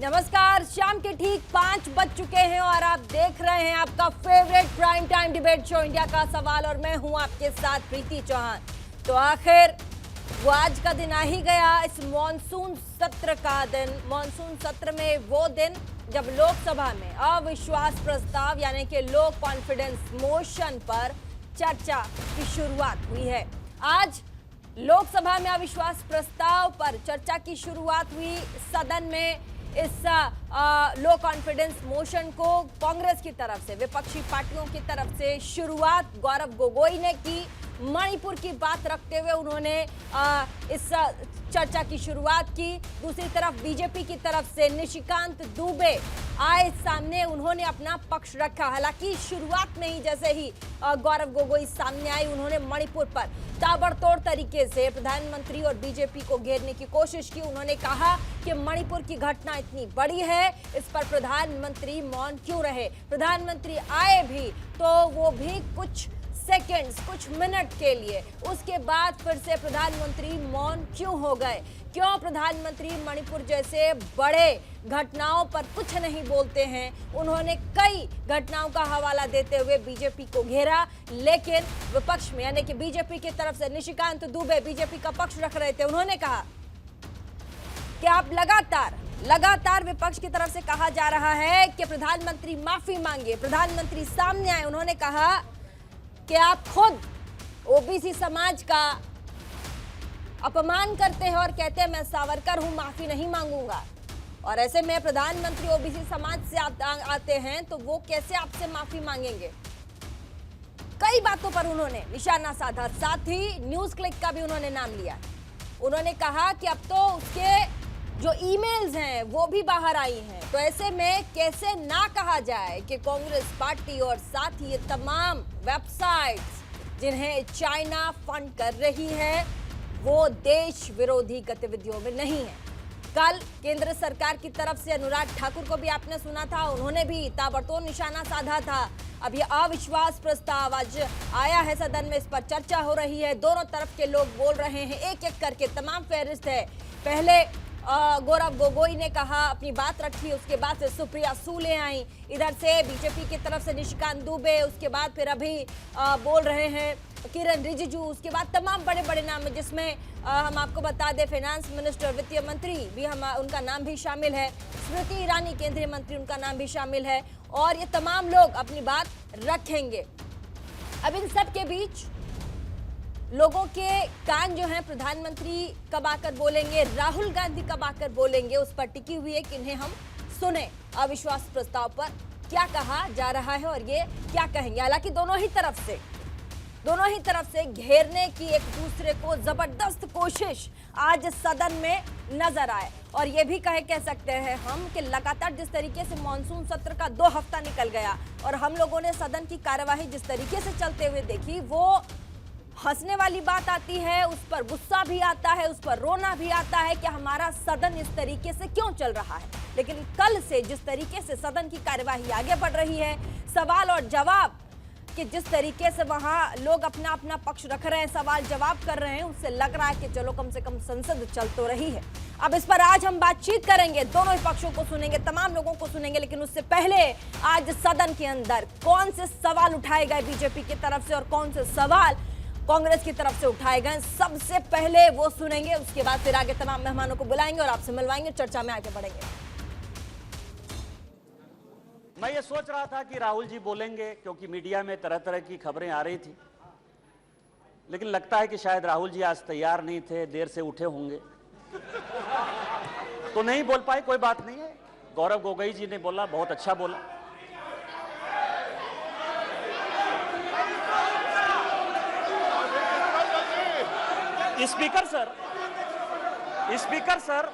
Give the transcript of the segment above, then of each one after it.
नमस्कार, शाम के ठीक 5 बज चुके हैं और आप देख रहे हैं आपका favourite prime time debate show India का सवाल और मैं हूं आपके साथ प्रीति चौहान। तो आखिर वो आज का दिन आ ही गया, इस मॉनसून सत्र का दिन। मॉनसून सत्र में वो दिन जब लोकसभा में अविश्वास प्रस्ताव यानी कि लो कॉन्फिडेंस मोशन पर चर्चा की शुरुआत हुई है। आज लोकसभा में अविश्वास प्रस्ताव पर चर्चा की शुरुआत हुई। सदन में इस लो कॉन्फिडेंस मोशन को कांग्रेस की तरफ से, विपक्षी पार्टियों की तरफ से शुरुआत गौरव गोगोई ने की। मणिपुर की बात रखते हुए उन्होंने इस चर्चा की शुरुआत की। दूसरी तरफ बीजेपी की तरफ से निशिकांत दुबे आए सामने, उन्होंने अपना पक्ष रखा। हालांकि शुरुआत में ही जैसे ही गौरव गोगोई सामने आई, उन्होंने मणिपुर पर ताबड़तोड़ तरीके से प्रधानमंत्री और बीजेपी को घेरने की कोशिश की। उन्होंने कहा कि मणिपुर की घटना इतनी बड़ी है, इस पर प्रधानमंत्री मौन क्यों रहे। प्रधानमंत्री आए भी तो वो भी कुछ सेकंड्स, कुछ मिनट के लिए, उसके बाद फिर से प्रधानमंत्री मौन क्यों हो गए। क्यों प्रधानमंत्री मणिपुर जैसे बड़े घटनाओं पर कुछ नहीं बोलते हैं। उन्होंने कई घटनाओं का हवाला देते हुए बीजेपी को घेरा, लेकिन विपक्ष में यानी कि बीजेपी की तरफ से निशिकांत दुबे बीजेपी का पक्ष रख रहे थे। उन्होंने कहा कि आप लगातार विपक्ष की तरफ से कहा जा रहा है कि प्रधानमंत्री माफी मांगे, प्रधानमंत्री सामने आए। उन्होंने कहा कि आप खुद ओबीसी समाज का अपमान करते हैं और कहते हैं मैं सावरकर हूं, माफी नहीं मांगूंगा। और ऐसे में प्रधानमंत्री ओबीसी समाज से आते हैं तो वो कैसे आपसे माफी मांगेंगे। कई बातों पर उन्होंने निशाना साधा, साथ ही न्यूज क्लिक का भी उन्होंने नाम लिया। उन्होंने कहा कि अब तो उसके जो ईमेल्स हैं वो भी बाहर आई हैं, तो ऐसे में कैसे ना कहा जाए कि कांग्रेस पार्टी और साथ ही ये तमाम वेबसाइट्स जिन्हें चाइना फंड कर रही है वो देश विरोधी गतिविधियों में नहीं है। कल केंद्र सरकार की तरफ से अनुराग ठाकुर को भी आपने सुना था, उन्होंने भी ताबड़तोड़ निशाना साधा था। अब ये अविश्वास प्रस्ताव आज आया है सदन में, इस पर चर्चा हो रही है। दोनों तरफ के लोग बोल रहे हैं, एक एक करके तमाम फहरिस्त है। पहले गौरव गोगोई ने कहा, अपनी बात रखी, उसके बाद से सुप्रिया सुले आई, इधर से बीजेपी की तरफ से निशिकांत दुबे, उसके बाद फिर अभी बोल रहे हैं किरण रिजिजू, उसके बाद तमाम बड़े बड़े नाम है, जिसमें हम आपको बता दें फाइनेंस मिनिस्टर, वित्त मंत्री भी उनका नाम भी शामिल है, स्मृति ईरानी केंद्रीय मंत्री, उनका नाम भी शामिल है। और ये तमाम लोग अपनी बात रखेंगे। अब इन सब के बीच लोगों के कान जो हैं प्रधानमंत्री कब आकर बोलेंगे, राहुल गांधी कब आकर बोलेंगे, उस पर टिकी हुई है कि इन्हें हम सुने। अविश्वास प्रस्ताव पर क्या कहा जा रहा है और ये क्या कहेंगे। हालांकि दोनों ही तरफ से घेरने की एक दूसरे को जबरदस्त कोशिश आज सदन में नजर आए। और ये भी कह सकते हैं हम कि लगातार जिस तरीके से मॉनसून सत्र का 2 हफ्ता निकल गया और हम लोगों ने सदन की कार्यवाही जिस तरीके से चलते हुए देखी, वो हंसने वाली बात आती है, उस पर गुस्सा भी आता है, उस पर रोना भी आता है कि हमारा सदन इस तरीके से क्यों चल रहा है। लेकिन कल से जिस तरीके से सदन की कार्यवाही आगे बढ़ रही है, सवाल और जवाब कि जिस तरीके से वहां लोग अपना अपना पक्ष रख रहे हैं, सवाल जवाब कर रहे हैं, उससे लग रहा है कि चलो कम से कम संसद चल तो रही है। अब इस पर आज हम बातचीत करेंगे, दोनों ही पक्षों को सुनेंगे, तमाम लोगों को सुनेंगे। लेकिन उससे पहले आज सदन के अंदर कौन से सवाल उठाए गए बीजेपी की तरफ से और कौन से सवाल कांग्रेस की तरफ से उठाए गए, सबसे पहले वो सुनेंगे। उसके बाद फिर आगे तमाम मेहमानों को बुलाएंगे और आपसे मिलवाएंगे, चर्चा में आगे बढ़ेंगे। मैं ये सोच रहा था कि राहुल जी बोलेंगे, क्योंकि मीडिया में तरह तरह की खबरें आ रही थी, लेकिन लगता है कि शायद राहुल जी आज तैयार नहीं थे, देर से उठे होंगे तो नहीं बोल पाए। कोई बात नहीं है, गौरव गोगोई जी ने बोला, बहुत अच्छा बोला। स्पीकर सर,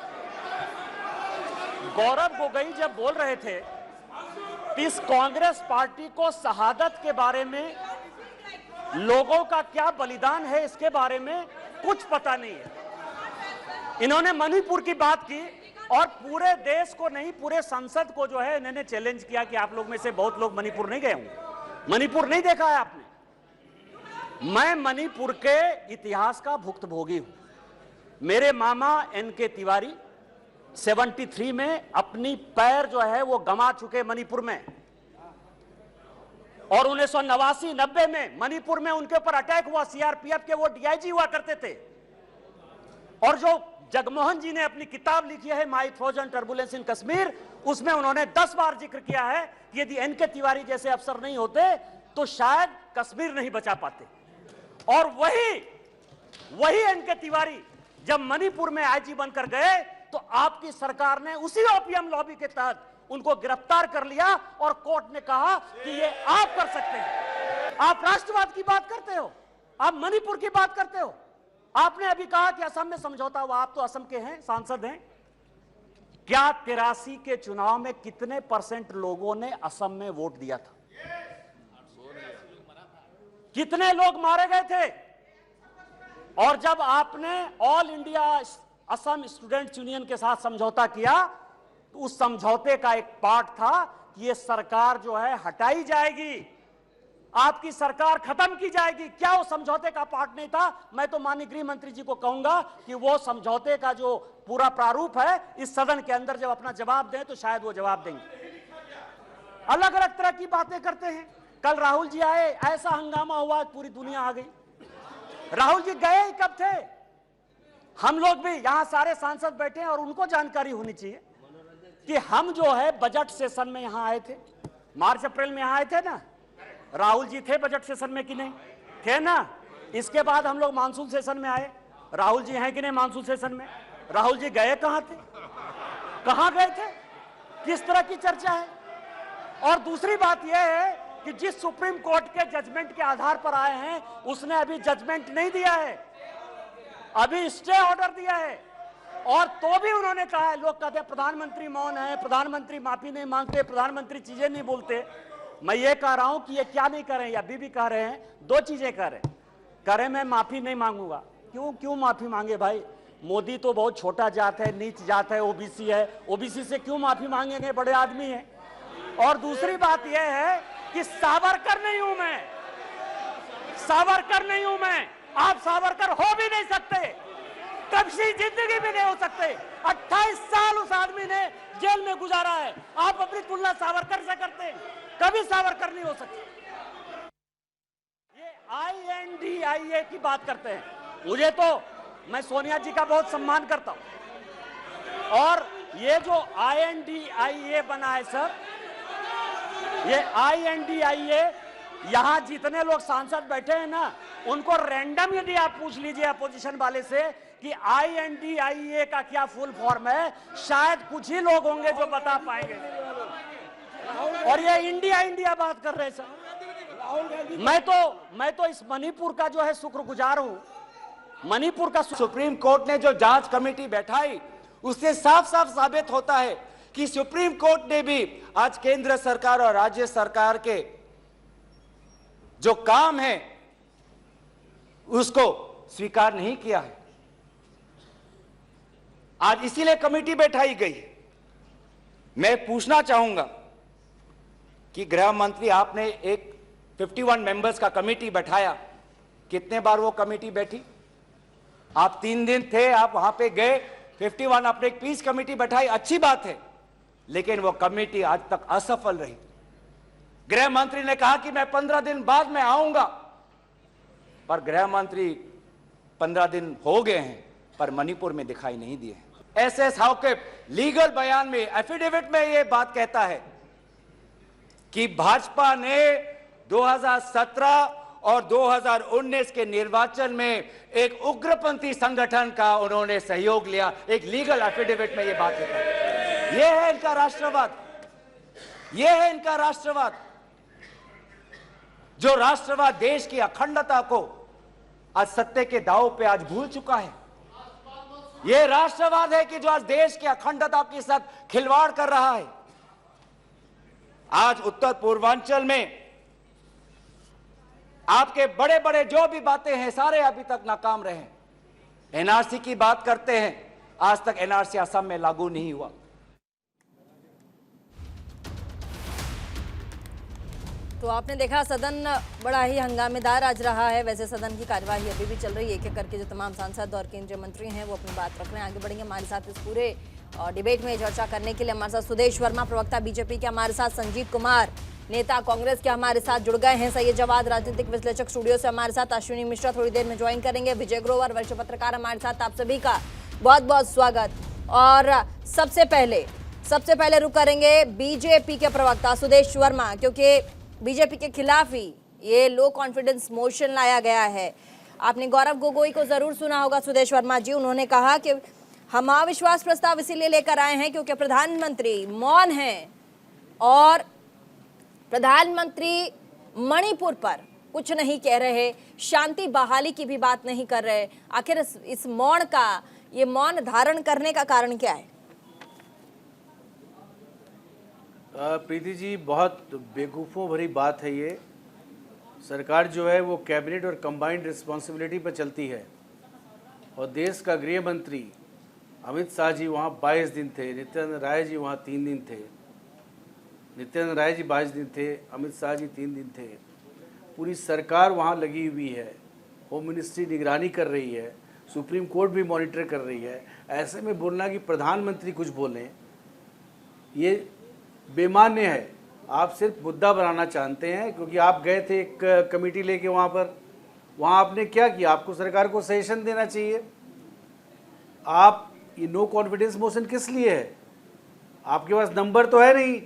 गौरव गोगोई जब बोल रहे थे इस कांग्रेस पार्टी को शहादत के बारे में, लोगों का क्या बलिदान है इसके बारे में कुछ पता नहीं है। इन्होंने मणिपुर की बात की और पूरे देश को नहीं, पूरे संसद को जो है इन्होंने चैलेंज किया कि आप लोग में से बहुत लोग मणिपुर नहीं गए होंगे, मणिपुर नहीं देखा है आपने। मैं मणिपुर के इतिहास का भुक्तभोगी हूं। मेरे मामा एन के तिवारी 73 में अपनी पैर जो है वो गंवा चुके मणिपुर में, और 1989-90 में मणिपुर में उनके ऊपर अटैक हुआ। सीआरपीएफ के वो डीआईजी हुआ करते थे। और जो जगमोहन जी ने अपनी किताब लिखी है माई फ्रोजन टर्बुलेंस इन कश्मीर, उसमें उन्होंने 10 बार जिक्र किया है कि यदि एनके तिवारी जैसे अफसर नहीं होते तो शायद कश्मीर नहीं बचा पाते। और वही एनके तिवारी जब मणिपुर में आईजी बनकर गए तो आपकी सरकार ने उसी ओपीएम लॉबी के तहत उनको गिरफ्तार कर लिया और कोर्ट ने कहा कि ये आप कर सकते हैं। आप राष्ट्रवाद की बात करते हो, आप मणिपुर की बात करते हो। आपने अभी कहा कि असम में समझौता हुआ, आप तो असम के हैं, सांसद हैं। क्या 83 के चुनाव में कितने % लोगों ने असम में वोट दिया था? कितने लोग मारे गए थे? और जब आपने all India Assam students union के साथ समझौता किया तो उस समझौते का एक पार्ट था कि ये सरकार जो है हटाई जाएगी, आपकी सरकार खत्म की जाएगी। क्या वो समझौते का पार्ट नहीं था? मैं तो माननीय गृह मंत्री जी को कहूंगा कि वो समझौते का जो पूरा प्रारूप है इस सदन के अंदर जब अपना जवाब दें तो शायद वो जवाब देंगे। अलग अलग तरह की बातें करते हैं। कल राहुल जी आए, ऐसा हंगामा हुआ, पूरी दुनिया आ गई। राहुल जी गए ही कब थे? हम लोग भी यहां सारे सांसद बैठे हैं और उनको जानकारी होनी चाहिए कि हम जो है बजट सेशन में यहां आए थे, मार्च अप्रैल में यहां आए थे ना। राहुल जी थे बजट सेशन में कि नहीं थे ना? इसके बाद हम लोग मानसून सेशन में आए, राहुल जी हैं कि नहीं मानसून सेशन में? राहुल जी गए कहां थे? कहां गए थे? किस तरह की चर्चा है? और दूसरी बात यह है कि जिस सुप्रीम कोर्ट के जजमेंट के आधार पर आए हैं उसने अभी जजमेंट नहीं दिया है, अभी स्टे ऑर्डर दिया है। और तो भी उन्होंने कहा है, लोग कहते हैं प्रधानमंत्री मौन है, प्रधानमंत्री माफी नहीं मांगते, प्रधानमंत्री चीजें नहीं बोलते। मैं ये कह रहा हूं कि ये क्या नहीं कर रहे हैं, अभी भी कह रहे हैं, 2 चीजें कह रहे हैं। मैं माफी नहीं मांगूंगा। क्यों माफी मांगे भाई? मोदी तो बहुत छोटा जात है, नीच जात है, ओबीसी है, ओबीसी से क्यों माफी मांगेंगे? बड़े आदमी है। और दूसरी बात यह है कि सावरकर नहीं हूं मैं, सावरकर नहीं हूं मैं। आप सावरकर हो भी नहीं सकते, कभी जिंदगी में नहीं हो सकते। 28 साल उस आदमी ने जेल में गुजारा है, आप अपनी तुलना सावरकर से करते हैं, कभी सावरकर नहीं हो सकते। ये INDIA की बात करते हैं। मुझे तो, मैं सोनिया जी का बहुत सम्मान करता हूं, और ये जो INDIA बना है सर, ये INDIA, यहां जितने लोग सांसद बैठे हैं ना, उनको रैंडम यदि आप पूछ लीजिए अपोजिशन वाले से कि INDIA का क्या फुल फॉर्म है, शायद कुछ ही लोग होंगे जो बता पाएंगे। और ये इंडिया बात कर रहे हैं सर। मैं तो इस मणिपुर का जो है शुक्रगुजार हूं। मणिपुर का सुप्रीम कोर्ट ने जो जांच कमेटी बैठाई उससे साफ साफ साबित होता है कि सुप्रीम कोर्ट ने भी आज केंद्र सरकार और राज्य सरकार के जो काम है उसको स्वीकार नहीं किया है। आज इसीलिए कमेटी बैठाई गई है। मैं पूछना चाहूंगा कि गृह मंत्री, आपने एक 51 मेंबर्स का कमेटी बैठाया, कितने बार वो कमेटी बैठी? आप 3 दिन थे, आप वहां पे गए, 51 आपने एक पीस कमेटी बैठाई, अच्छी बात है, लेकिन वो कमेटी आज तक असफल रही। गृह मंत्री ने कहा कि मैं 15 दिन बाद में आऊंगा, पर गृह मंत्री 15 दिन हो गए हैं पर मणिपुर में दिखाई नहीं दिए। SS हाउ के लीगल बयान में, एफिडेविट में यह बात कहता है कि भाजपा ने 2017 और 2019 के निर्वाचन में एक उग्रपंथी संगठन का उन्होंने सहयोग लिया। एक लीगल एफिडेविट में यह बात है। यह है इनका राष्ट्रवाद, यह है इनका राष्ट्रवाद। जो राष्ट्रवाद देश की अखंडता को आज सत्य के दांव पे आज भूल चुका है। यह राष्ट्रवाद है कि जो आज देश की अखंडता के साथ खिलवाड़ कर रहा है। आज उत्तर पूर्वांचल में आपके बड़े बड़े जो भी बातें हैं सारे अभी तक नाकाम रहे। NRC की बात करते हैं, आज तक NRC असम में लागू नहीं हुआ। तो आपने देखा सदन बड़ा ही हंगामेदार आज रहा है। वैसे सदन की कार्यवाही अभी भी चल रही है। एक एक करके जो तमाम सांसद और केंद्रीय मंत्री हैं वो अपनी बात रख रहे हैं। आगे बढ़ेंगे, हमारे साथ इस पूरे और डिबेट में चर्चा करने के लिए हमारे साथ सुदेश वर्मा, प्रवक्ता बीजेपी के, हमारे साथ संजीव कुमार, नेता कांग्रेस के, हमारे साथ जुड़ गए हैं। सैयद जवाद, राजनीतिक विश्लेषक, स्टूडियो से हमारे साथ। अश्विनी मिश्रा थोड़ी देर में ज्वाइन करेंगे। विजय ग्रोवर, वरिष्ठ पत्रकार, हमारे साथ। आप सभी का बहुत बहुत स्वागत। और सबसे पहले रुक करेंगे बीजेपी के प्रवक्ता सुदेश वर्मा, क्योंकि बीजेपी के खिलाफ ही ये लो कॉन्फिडेंस मोशन लाया गया है। आपने गौरव गोगोई को जरूर सुना होगा सुदेश वर्मा जी। उन्होंने कहा कि हम अविश्वास प्रस्ताव इसीलिए लेकर आए हैं क्योंकि प्रधानमंत्री मौन हैं और प्रधानमंत्री मणिपुर पर कुछ नहीं कह रहे, शांति बहाली की भी बात नहीं कर रहे। आखिर इस मौन धारण करने का कारण क्या है? प्रीति जी, बहुत बेवकूफ़ों भरी बात है ये। सरकार जो है वो कैबिनेट और कंबाइंड रिस्पॉन्सिबिलिटी पर चलती है और देश का गृह मंत्री अमित शाह जी वहाँ 22 दिन थे, नित्यानंद राय जी वहाँ 3 दिन थे। नित्यानंद राय जी 22 दिन थे, अमित शाह जी 3 दिन थे। पूरी सरकार वहाँ लगी हुई है, होम मिनिस्ट्री निगरानी कर रही है, सुप्रीम कोर्ट भी मॉनिटर कर रही है। ऐसे में बोलना कि प्रधानमंत्री कुछ बोलें, ये बेमान्य है। आप सिर्फ मुद्दा बनाना चाहते हैं क्योंकि आप गए थे एक कमेटी लेके वहाँ आपने क्या किया? आपको सरकार को सजेशन देना चाहिए। आप ये नो कॉन्फिडेंस मोशन किस लिए है? आपके पास नंबर तो है नहीं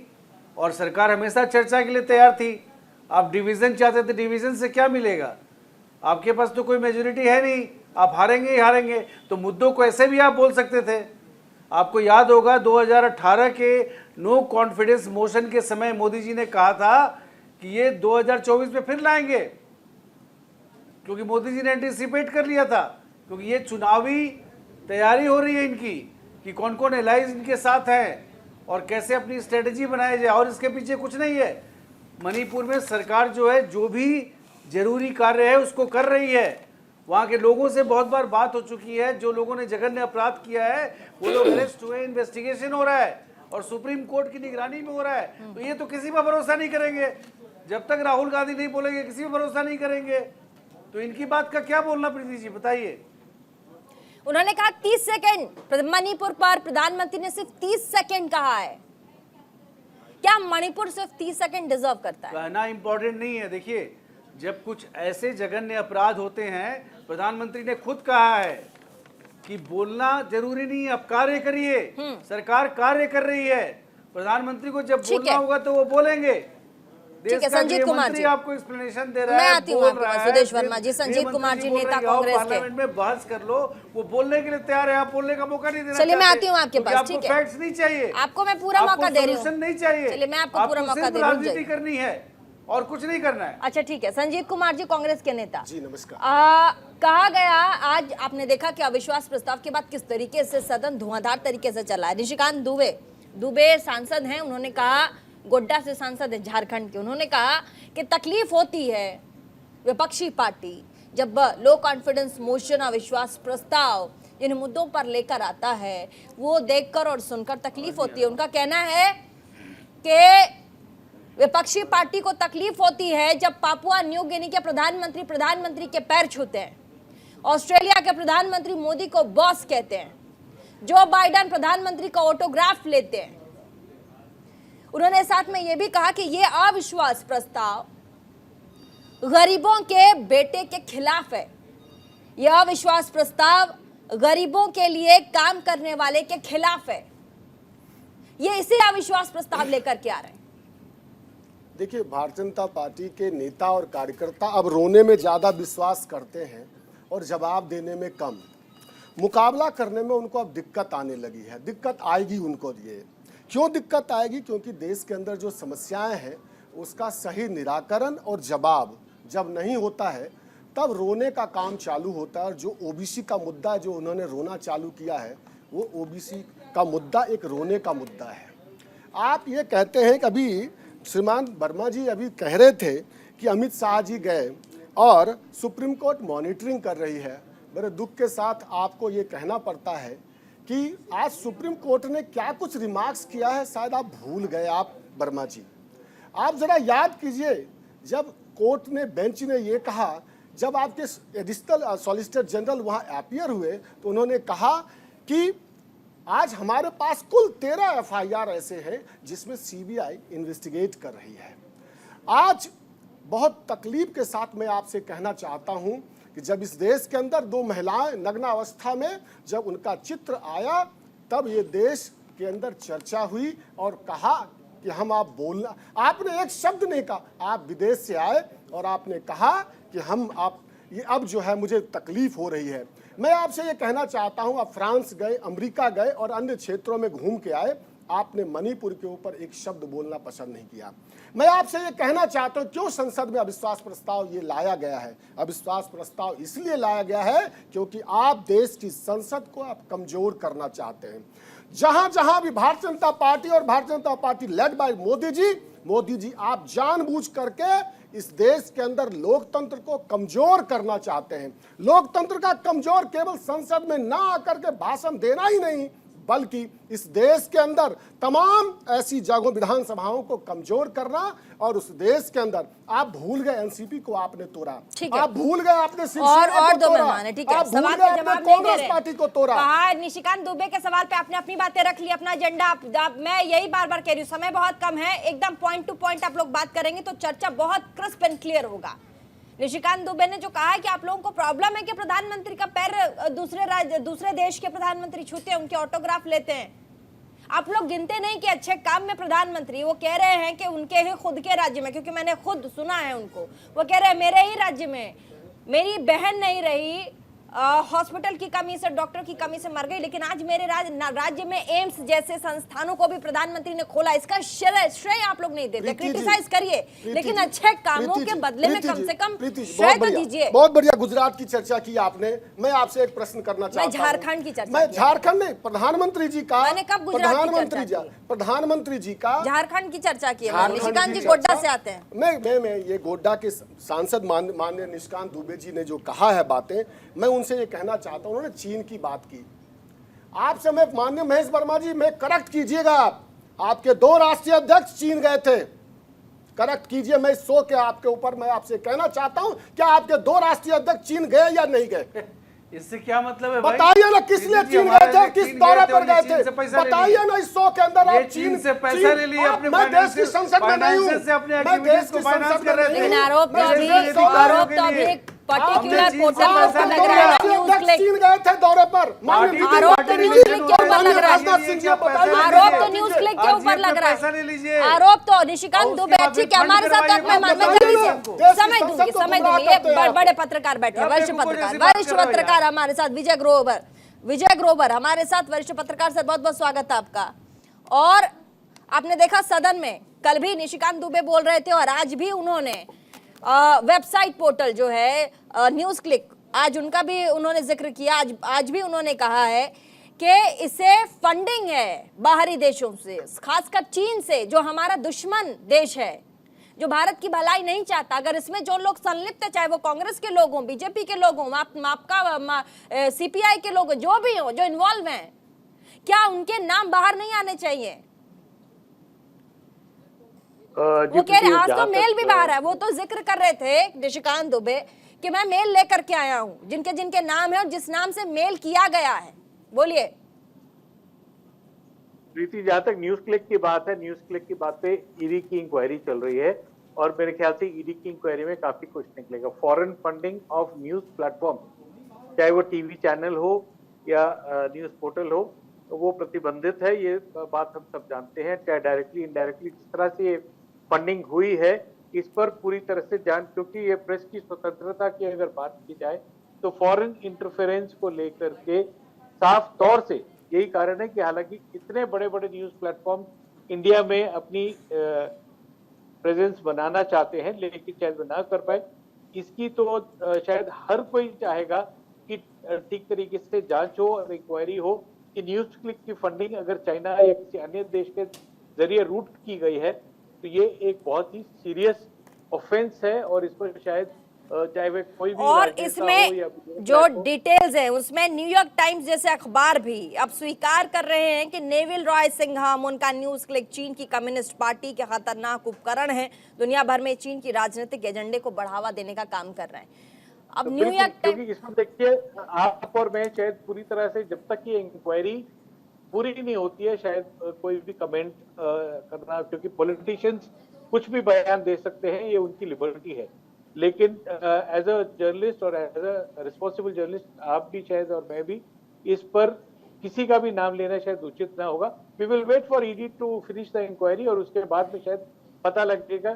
और सरकार हमेशा चर्चा के लिए तैयार थी। आप डिवीज़न चाहते थे, डिवीज़न से क्या मिलेगा? आपके पास तो कोई मेजोरिटी है नहीं, आप हारेंगे ही हारेंगे। तो मुद्दों को ऐसे भी आप बोल सकते थे। आपको याद होगा 2018 के नो कॉन्फिडेंस मोशन के समय मोदी जी ने कहा था कि ये 2024 में फिर लाएंगे, क्योंकि मोदी जी ने एंटीसिपेट कर लिया था, क्योंकि ये चुनावी तैयारी हो रही है इनकी कि कौन कौन एलाइज इनके साथ हैं और कैसे अपनी स्ट्रेटजी बनाई जाए। और इसके पीछे कुछ नहीं है। मणिपुर में सरकार जो है जो भी जरूरी कार्य है उसको कर रही है। वहाँ के लोगों से बहुत बार बात हो चुकी है। जो लोगों ने जघन्य अपराध किया है वो लोग अरेस्ट हुए, इन्वेस्टिगेशन हो रहा है और सुप्रीम कोर्ट की निगरानी में हो रहा है। तो ये तो किसी पर भरोसा नहीं करेंगे जब तक राहुल गांधी नहीं बोलेंगे, किसी पर भरोसा नहीं करेंगे। तो इनकी बात का क्या बोलना प्रीति जी, बताइए। उन्होंने कहा 30 सेकंड, मणिपुर पर प्रधानमंत्री ने सिर्फ 30 सेकंड कहा है। क्या मणिपुर सिर्फ 30 सेकंड डिजर्व करता है? कहना इंपॉर्टेंट नहीं है। देखिए, जब कुछ ऐसे जघन्य अपराध होते हैं, प्रधानमंत्री ने खुद कहा है कि बोलना जरूरी नहीं है, आप कार्य करिए। सरकार कार्य कर रही है। प्रधानमंत्री को जब बोलना होगा तो वो बोलेंगे। ठीक है, संजीव कुमार जी आपको एक्सप्लेनेशन दे रहा है, मैं आती हूँ आपके पास। सुदेश वर्मा जी, संजीव कुमार जी, नेता कांग्रेस के, पार्लियामेंट में बहस कर लो, वो बोलने के लिए तैयार है, आप बोलने का मौका नहीं देना। चलिए मैं आती हूँ आपके पास। ठीक है, फैक्ट्स नहीं चाहिए, आपको मैं पूरा मौका दे रही हूँ। नहीं चाहिए, चलिए मैं आपको पूरा मौका दे रही हूँ। राजनीति करनी है और कुछ नहीं करना है। अच्छा ठीक है, संजीव कुमार जी, कांग्रेस के नेता जी, नमस्कार। कहा गया, आज आपने देखा कि अविश्वास प्रस्ताव के बाद किस तरीके से सदन धुआंधार तरीके से चला है। निशिकांत दुबे सांसद हैं, उन्होंने कहा, गोड्डा से सांसद है झारखंड के, उन्होंने कहा कि तकलीफ होती है विपक्षी पार्टी जब लो कॉन्फिडेंस मोशन, अविश्वास प्रस्ताव इन मुद्दों पर लेकर आता है, वो देखकर और सुनकर तकलीफ होती है। उनका कहना है कि विपक्षी पार्टी को तकलीफ होती है जब पापुआ न्यू गिनी के प्रधानमंत्री के पैर छूते हैं, ऑस्ट्रेलिया के प्रधानमंत्री मोदी को बॉस कहते हैं, जो बाइडेन प्रधानमंत्री का ऑटोग्राफ लेते हैं। उन्होंने साथ में यह भी कहा कि यह अविश्वास प्रस्ताव गरीबों के बेटे के खिलाफ है। यह अविश्वास प्रस्ताव गरीबों के लिए काम करने वाले के खिलाफ है। ये इसे अविश्वास प्रस्ताव लेकर के आ रहे हैं। देखिए, भारतीय जनता पार्टी के नेता और कार्यकर्ता अब रोने में ज़्यादा विश्वास करते हैं और जवाब देने में कम। मुकाबला करने में उनको अब दिक्कत आने लगी है। दिक्कत आएगी उनको। ये क्यों दिक्कत आएगी? क्योंकि देश के अंदर जो समस्याएं हैं उसका सही निराकरण और जवाब जब नहीं होता है तब रोने का काम चालू होता है। और जो ओबीसी का मुद्दा जो उन्होंने रोना चालू किया है, वो ओबीसी का मुद्दा एक रोने का मुद्दा है। आप ये कहते हैं कि अभी श्रीमान वर्मा जी अभी कह रहे थे कि अमित शाह जी गए और सुप्रीम कोर्ट मॉनिटरिंग कर रही है। बड़े दुख के साथ आपको ये कहना पड़ता है कि आज सुप्रीम कोर्ट ने क्या कुछ रिमार्क्स किया है, शायद आप भूल गए। आप वर्मा जी, आप जरा याद कीजिए, जब कोर्ट ने, बेंच ने ये कहा, जब आपके एडिशनल सॉलिसिटर जनरल वहाँ अपीयर हुए तो उन्होंने कहा कि आज हमारे पास कुल 13 एफआईआर ऐसे हैं जिसमें सीबीआई इन्वेस्टिगेट कर रही है। आज बहुत तकलीफ के साथ मैं आपसे कहना चाहता हूं कि जब इस देश के अंदर 2 महिलाएं नग्नावस्था में जब उनका चित्र आया, तब ये देश के अंदर चर्चा हुई और कहा कि हम आप बोलना, आपने एक शब्द नहीं कहा। आप विदेश से आए और आपने कहा कि हम आप ये अब जो है मुझे तकलीफ हो रही है। मैं आपसे ये कहना चाहता हूं, आप फ्रांस गए, अमेरिका गए और अन्य क्षेत्रों में घूम के आए, आपने मणिपुर के ऊपर एक शब्द बोलना पसंद नहीं किया। मैं आपसे ये कहना चाहता हूं, क्यों संसद में अविश्वास प्रस्ताव ये लाया गया है? अविश्वास प्रस्ताव इसलिए लाया गया है क्योंकि आप देश की संसद को आप कमजोर करना चाहते हैं। जहां जहां भी भारतीय जनता पार्टी और Bharatiya Janata party led by Modi ji आप जानबूझ करके इस देश के अंदर लोकतंत्र को कमजोर करना चाहते हैं। लोकतंत्र का कमजोर केवल संसद में ना आकर के भाषण देना ही नहीं, बल्कि इस देश के अंदर तमाम ऐसी जगहों विधानसभाओं को कमजोर करना। और उस देश के अंदर आप भूल गए एनसीपी को आपने तोड़ा, आप भूल गए आपने और 2 मेहमान है, ठीक है, सवाल का जवाब नहीं दे रहे। पार्टी को तोड़ा। कहा निशिकांत दुबे के सवाल पे आपने अपनी बातें रख ली, अपना एजेंडा। मैं यही बार बार कह रही हूँ, समय बहुत कम है, एकदम पॉइंट टू पॉइंट आप लोग बात करेंगे तो चर्चा बहुत क्रिस्प एंड क्लियर होगा। निशिकांत दुबे ने जो कहा है कि आप लोगों को प्रॉब्लम है कि प्रधानमंत्री का पैर दूसरे देश के प्रधानमंत्री छूते हैं, उनके ऑटोग्राफ लेते हैं। आप लोग गिनते नहीं कि अच्छे काम में प्रधानमंत्री, वो कह रहे हैं कि उनके ही खुद के राज्य में, क्योंकि मैंने खुद सुना है उनको, वो कह रहे हैं मेरे ही राज्य में मेरी बहन नहीं रही, हॉस्पिटल की कमी से, डॉक्टर की कमी से मर गई, लेकिन आज मेरे राज्य में एम्स जैसे संस्थानों को भी प्रधानमंत्री ने खोला। इसका श्रेय आप लोग नहीं देते, क्रिटिसाइज करिए, लेकिन अच्छे कामों के बदले में कम से कम श्रेय तो दीजिए। बहुत बढ़िया गुजरात की चर्चा की आपने। मैं आपसे एक प्रश्न करना चाहता हूं। झारखंड की चर्चा, मैं झारखंड नहीं, प्रधानमंत्री जी का, मैंने कब प्रधानमंत्री जी का झारखंड की चर्चा की है। निशिकांत जी गोड्डा से आते हैं। मैं ये गोड्डा के सांसद माननीय निशिकांत दुबे जी ने जो कहा है बातें, मैं उनसे ये कहना चाहता हूं। उन्होंने चीन की बात की आपसे। मैं माननीय महेश वर्मा जी, मैं करेक्ट कीजिएगा, आपके 2 राष्ट्रीय अध्यक्ष चीन गए थे, करेक्ट कीजिए। मैं सो के आपके ऊपर मैं आपसे कहना चाहता हूं, क्या आपके 2 राष्ट्रीय अध्यक्ष चीन गए या नहीं गए? इससे क्या मतलब है भाई? बताइए ना, किस लिए चीन गए थे, किस दौरे पर गए थे? बताइए ना, इस शो के अंदर आप चीन से पैसा ले लिए अपने, मैं देश की संसद में नहीं हूं, से अपने मैं देश की फाइनेंस कर रहे थे। लेकिन आरोप तो अभी पर्टिकुलर पोर्टल पर लग रहा है। न्यूज़ क्लिक चीन गए थे दौरे पर, आरोप तो न्यूज़ क्लिक के ऊपर लग रहा है। आरोप तो न्यूज़ क्लिक के ऊपर लग रहा है। आरोप तो निशिकांत दुबे, ठीक है, हमारे साथ आप मेहमान, मैं समय दूंगी। ये बड़े पत्रकार बैठे हैं, वरिष्ठ पत्रकार हमारे साथ, विजय ग्रोवर हमारे साथ, वरिष्ठ पत्रकार सर, बहुत बहुत स्वागत है आपका। और आपने देखा सदन में कल भी निशिकांत दुबे बोल रहे थे और आज भी उन्होंने वेबसाइट पोर्टल जो है न्यूज़ क्लिक, आज उनका भी उन्होंने जिक्र किया। आज भी उन्होंने कहा है कि इसे फंडिंग है बाहरी देशों से, खासकर चीन से, जो हमारा दुश्मन देश है, जो भारत की भलाई नहीं चाहता। अगर इसमें जो लोग संलिप्त है, चाहे वो कांग्रेस के लोग हों, बीजेपी के लोग हों, आपका सीपीआई के लोग, जो भी हो, जो इन्वॉल्व हैं, क्या उनके नाम बाहर नहीं आने चाहिए? वो कह रहे आज तो मेल भी बाहर है। वो तो जिक्र कर रहे थे निशिकांत दुबे कि मैं मेल लेकर के आया हूं, जिनके जिनके नाम है और जिस नाम से मेल किया गया है। बोलिए प्रीति, जहां तक न्यूज क्लिक की बात है, न्यूज क्लिक की बात पे ईडी की इंक्वायरी चल रही है और मेरे ख्याल से ईडी की इंक्वायरी में काफी कुछ निकलेगा। Foreign funding of news platform, चाहे वो टीवी चैनल हो या न्यूज पोर्टल हो, तो वो प्रतिबंधित है। ये बात हम सब जानते हैं। चाहे डायरेक्टली इनडायरेक्टली जिस तरह से फंडिंग हुई है, इस पर पूरी तरह से जांच, क्योंकि ये प्रेस की स्वतंत्रता की अगर बात की जाए तो फॉरेन इंटरफेरेंस को लेकर के साफ तौर से यही कारण है कि हालांकि इतने बड़े बड़े न्यूज प्लेटफॉर्म इंडिया में अपनी प्रेजेंस बनाना चाहते हैं, लेकिन शायद ना कर पाए। इसकी तो शायद हर कोई चाहेगा कि ठीक तरीके से जांच हो और इंक्वायरी हो कि न्यूज क्लिक की फंडिंग अगर चाइना या किसी अन्य देश के जरिए रूट की गई है तो ये एक बहुत ही सीरियस ऑफेंस है और इस पर शायद चाहे वह कोई भी, और इसमें जो डिटेल्स है उसमें न्यूयॉर्क टाइम्स जैसे अखबार भी अब स्वीकार कर रहे हैं कि नेविल रॉय सिंघम, उनका न्यूज क्लिक चीन की कम्युनिस्ट पार्टी के खतरनाक उपकरण है, दुनिया भर में चीन की राजनीतिक एजेंडे को बढ़ावा देने का काम कर रहे हैं। अब तो न्यूयॉर्क टाइम्स, इसमें देखिए आप और मैं शायद पूरी तरह से जब तक ये इंक्वायरी पूरी नहीं होती है शायद कोई भी कमेंट करना, क्योंकि पॉलिटिशियंस कुछ भी बयान दे सकते हैं, ये उनकी लिबर्टी है। लेकिन एज अ जर्नलिस्ट और एज अ रिस्पॉन्सिबल जर्नलिस्ट आप भी शायद और मैं भी इस पर किसी का भी नाम लेना शायद उचित ना होगा। We will wait for ED to finish the inquiry और उसके बाद में शायद पता लगेगा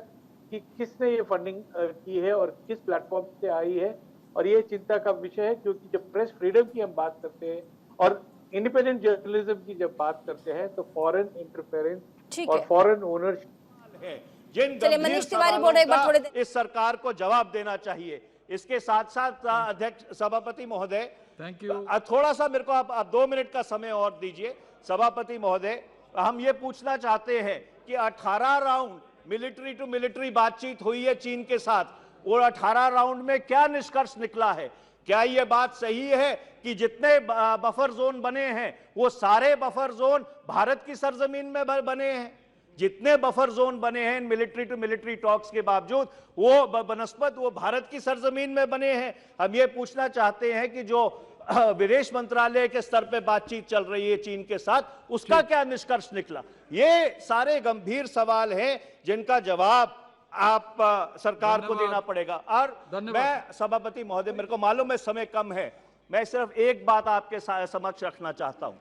कि किसने ये फंडिंग की है और किस प्लेटफॉर्म से आई है। और ये चिंता का विषय है, क्योंकि जब प्रेस फ्रीडम की हम बात करते हैं और इंडिपेंडेंट जर्नलिज्म की जब बात करते हैं तो फॉरेन इंटरफेरेंस ठीक और है। फॉरेन ओनरशिप है जिन चलिए, गंभीर मनीष तिवारी बोल रहे हैं, एक बार सवालों थोड़े का देर- इस सरकार को जवाब देना चाहिए। इसके साथ साथ अध्यक्ष सभापति महोदय, थैंक यू। थोड़ा सा मेरे को आप 2 मिनट का समय और दीजिए। सभापति महोदय, हम ये पूछना चाहते हैं कि 18 राउंड मिलिट्री टू मिलिट्री बातचीत हुई है चीन के साथ और 18 राउंड में क्या निष्कर्ष निकला है? क्या ये बात सही है कि जितने बफर जोन बने हैं वो सारे बफर जोन भारत की सरजमीन में बने हैं? जितने बफर जोन बने हैं मिलिट्री टू मिलिट्री टॉक्स के बावजूद वो बनस्पत वो भारत की सरजमीन में बने हैं। हम ये पूछना चाहते हैं कि जो विदेश मंत्रालय के स्तर पे बातचीत चल रही है चीन के साथ, उसका क्या निष्कर्ष निकला? ये सारे गंभीर सवाल हैं जिनका जवाब आप सरकार को देना पड़ेगा। और मैं सभापति महोदय, मेरे को मालूम है समय कम है, मैं सिर्फ एक बात आपके समक्ष रखना चाहता हूं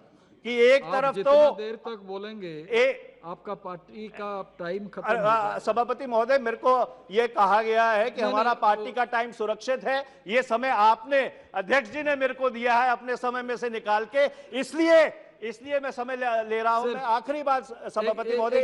कि एक तरफ जितना तो देर तक बोलेंगे आपका पार्टी का टाइम खत्म होगा। सभापति महोदय, मेरे को यह कहा गया है कि हमारा पार्टी का टाइम सुरक्षित है। ये समय आपने, अध्यक्ष जी ने मेरे को दिया है अपने समय में से निकाल के, इसलिए मैं समय ले रहा हूं। मैं आखिरी बात सभापति महोदय,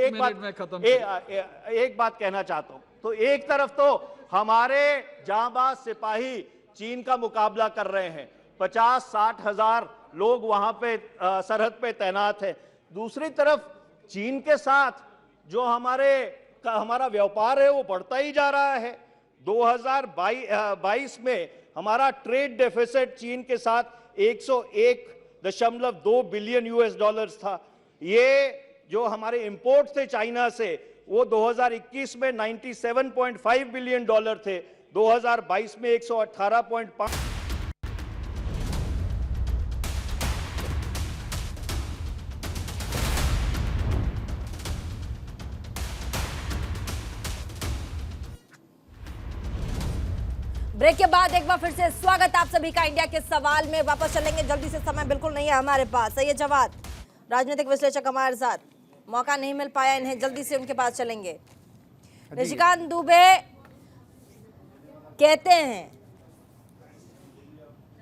एक बात कहना चाहता हूं। तो एक तरफ तो हमारे जांबाज सिपाही चीन का मुकाबला कर रहे हैं, 50-60 हजार लोग वहां पे सरहद पे तैनात हैं। दूसरी तरफ चीन के साथ जो हमारा व्यापार है वो बढ़ता ही जा रहा है। 2022 में हमारा ट्रेड डेफिसिट चीन के साथ 101.2 बिलियन US डॉलर्स था। ये जो हमारे इंपोर्ट थे चाइना से वो 2021 में 97.5 बिलियन डॉलर थे, 2022 में 118.5। ब्रेक के बाद एक बार फिर से स्वागत आप सभी का इंडिया के सवाल में। वापस चलेंगे जल्दी से, समय बिल्कुल नहीं है हमारे पास। सही है जवाब, राजनीतिक विश्लेषक हमारे साथ, मौका नहीं मिल पाया इन्हें, जल्दी से उनके पास चलेंगे। निशिकांत दुबे कहते हैं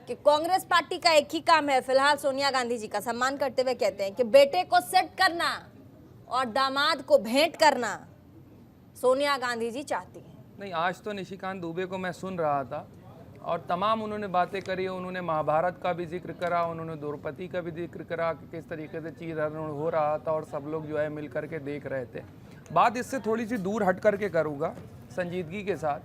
कि कांग्रेस पार्टी का एक ही काम है फिलहाल सोनिया गांधी जी का सम्मान करते हुए कहते हैं कि बेटे को सेट करना और दामाद को भेंट करना सोनिया गांधी जी चाहती हैं। नहीं, आज तो निशिकांत दुबे को मैं सुन रहा था और तमाम उन्होंने बातें करी। उन्होंने महाभारत का भी जिक्र करा, उन्होंने द्रौपदी का भी जिक्र करा कि किस तरीके से चीज हो रहा था और सब लोग जो है मिल करके देख रहे थे। बात इससे थोड़ी सी दूर हट करके करूँगा संजीदगी के साथ।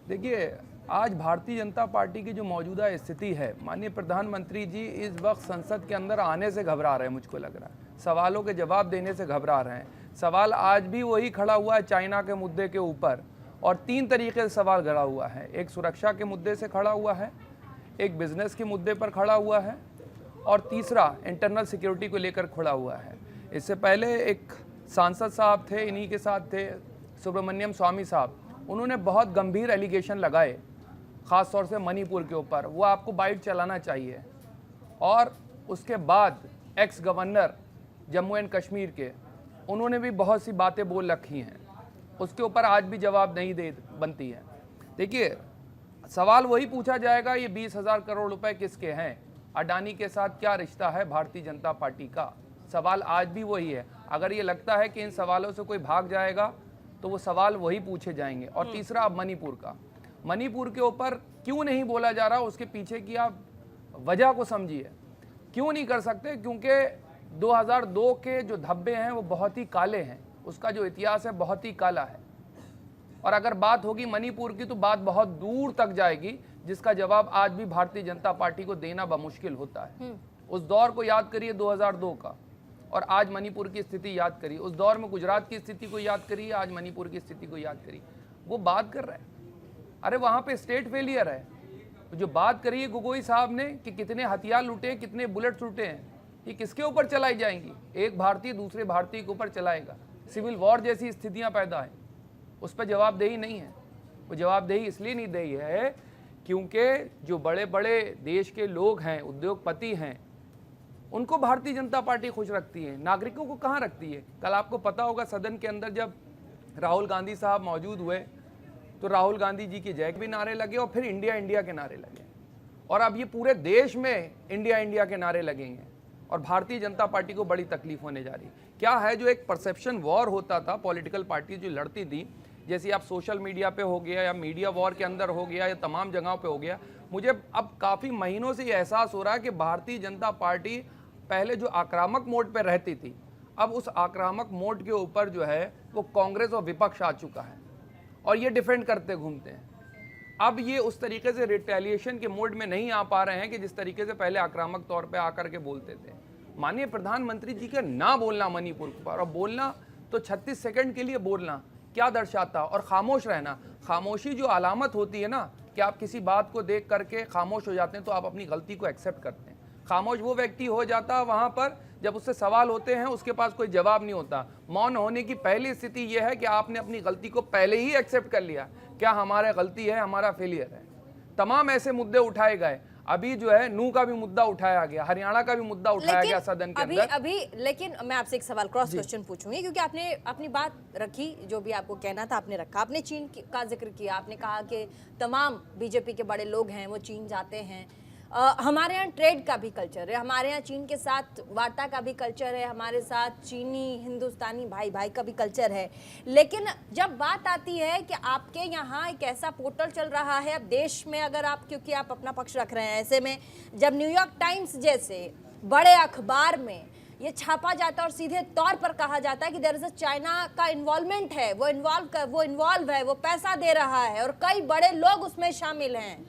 देखिए, आज भारतीय जनता पार्टी की जो मौजूदा स्थिति है, माननीय प्रधानमंत्री जी इस वक्त संसद के अंदर आने से घबरा रहे हैं, मुझको लग रहा है सवालों के जवाब देने से घबरा रहे हैं। सवाल आज भी वही खड़ा हुआ है चाइना के मुद्दे के ऊपर, और 3 तरीके से सवाल खड़ा हुआ है। एक सुरक्षा के मुद्दे से खड़ा हुआ है, एक बिजनेस के मुद्दे पर खड़ा हुआ है, और तीसरा इंटरनल सिक्योरिटी को लेकर खड़ा हुआ है। इससे पहले एक सांसद साहब थे, इन्हीं के साथ थे सुब्रमण्यम स्वामी साहब, उन्होंने बहुत गंभीर एलिगेशन लगाए ख़ास तौर से मणिपुर के ऊपर, वो आपको बाइट चलाना चाहिए। और उसके बाद x governor Jammu and Kashmir के, उन्होंने भी बहुत सी बातें बोल रखी हैं, उसके ऊपर आज भी जवाब नहीं दे बनती है। देखिए, सवाल वही पूछा जाएगा, ये 20,000 करोड़ रुपए किसके हैं, अडानी के साथ क्या रिश्ता है भारतीय जनता पार्टी का, सवाल आज भी वही है। अगर ये लगता है कि इन सवालों से कोई भाग जाएगा तो वो सवाल वही पूछे जाएंगे। और तीसरा, अब मणिपुर का, मणिपुर के ऊपर क्यों नहीं बोला जा रहा, उसके पीछे की आप वजह को समझिए। क्यों नहीं कर सकते? क्योंकि 2002 के जो धब्बे हैं वो बहुत ही काले हैं, उसका जो इतिहास है बहुत ही काला है। और अगर बात होगी मणिपुर की तो बात बहुत दूर तक जाएगी, जिसका जवाब आज भी भारतीय जनता पार्टी को देना बमुश्किल होता है। उस दौर को याद करिए 2002 का, और आज मणिपुर की स्थिति याद करिए। उस दौर में गुजरात की स्थिति को याद करिए, आज मणिपुर की स्थिति को याद करिए। वो बात कर रहे हैं, अरे वहाँ पे स्टेट फेलियर है। जो बात करिए गोगोई साहब ने कि कितने हथियार लूटे, कितने बुलेट लूटे हैं, ये किसके ऊपर चलाई जाएंगी? एक भारतीय दूसरे भारतीय के ऊपर चलाएगा, सिविल वॉर जैसी स्थितियां पैदा हैं, उस पर जवाबदेही नहीं है। वो जवाबदेही इसलिए नहीं दी है क्योंकि जो बड़े बड़े देश के लोग हैं, उद्योगपति हैं, उनको भारतीय जनता पार्टी खुश रखती है, नागरिकों को कहाँ रखती है। कल आपको पता होगा सदन के अंदर जब राहुल गांधी साहब मौजूद हुए तो राहुल गांधी जी की जय के भी नारे लगे और फिर इंडिया इंडिया के नारे लगे, और अब ये पूरे देश में इंडिया इंडिया के नारे लगेंगे और भारतीय जनता पार्टी को बड़ी तकलीफ होने जा रही है। क्या है, जो एक परसेप्शन वॉर होता था, पॉलिटिकल पार्टी जो लड़ती थी, जैसे आप सोशल मीडिया पे हो गया या मीडिया वॉर के अंदर हो गया या तमाम जगहों पे हो गया, मुझे अब काफ़ी महीनों से ये एहसास हो रहा है कि भारतीय जनता पार्टी पहले जो आक्रामक मोड पे रहती थी, अब उस आक्रामक मोड के ऊपर जो है वो कांग्रेस और विपक्ष आ चुका है और ये डिफेंड करते घूमते हैं। अब ये उस तरीके से रिटेलिएशन के मोड में नहीं आ पा रहे हैं कि जिस तरीके से पहले आक्रामक तौर पे आकर के बोलते थे। माननीय प्रधानमंत्री जी का ना बोलना मणिपुर पर, और बोलना तो 36 सेकंड के लिए बोलना क्या दर्शाता, और खामोश रहना। खामोशी जो अलामत होती है ना कि आप किसी बात को देख करके खामोश हो जाते हैं तो आप अपनी गलती को एक्सेप्ट करते हैं। खामोश वो व्यक्ति हो जाता है वहाँ पर जब उससे सवाल होते हैं, उसके पास कोई जवाब नहीं होता। मौन होने की पहली स्थिति यह है कि आपने अपनी गलती को पहले ही एक्सेप्ट कर लिया, क्या हमारा गलती है, हमारा फेलियर है। तमाम ऐसे मुद्दे उठाए गए। अभी जो है नू का भी मुद्दा उठाया गया, हरियाणा का भी मुद्दा उठाया गया सदन के अंदर। लेकिन मैं आपसे एक सवाल क्रॉस क्वेश्चन पूछूंगी, क्योंकि आपने अपनी बात रखी, जो भी आपको कहना था आपने रखा। आपने चीन का जिक्र किया, आपने कहा कि तमाम बीजेपी के बड़े लोग हैं वो चीन जाते हैं। हमारे यहाँ ट्रेड का भी कल्चर है, हमारे यहाँ चीन के साथ वार्ता का भी कल्चर है, हमारे साथ चीनी हिंदुस्तानी भाई भाई का भी कल्चर है। लेकिन जब बात आती है कि आपके यहाँ एक ऐसा पोर्टल चल रहा है अब देश में, अगर आप, क्योंकि आप अपना पक्ष रख रहे हैं, ऐसे में जब न्यूयॉर्क टाइम्स जैसे बड़े अखबार में ये छापा जाता है और सीधे तौर पर कहा जाता है कि देयर इज अ चाइना का इन्वॉल्वमेंट है, वो इन्वॉल्व है, वो पैसा दे रहा है और कई बड़े लोग उसमें शामिल हैं,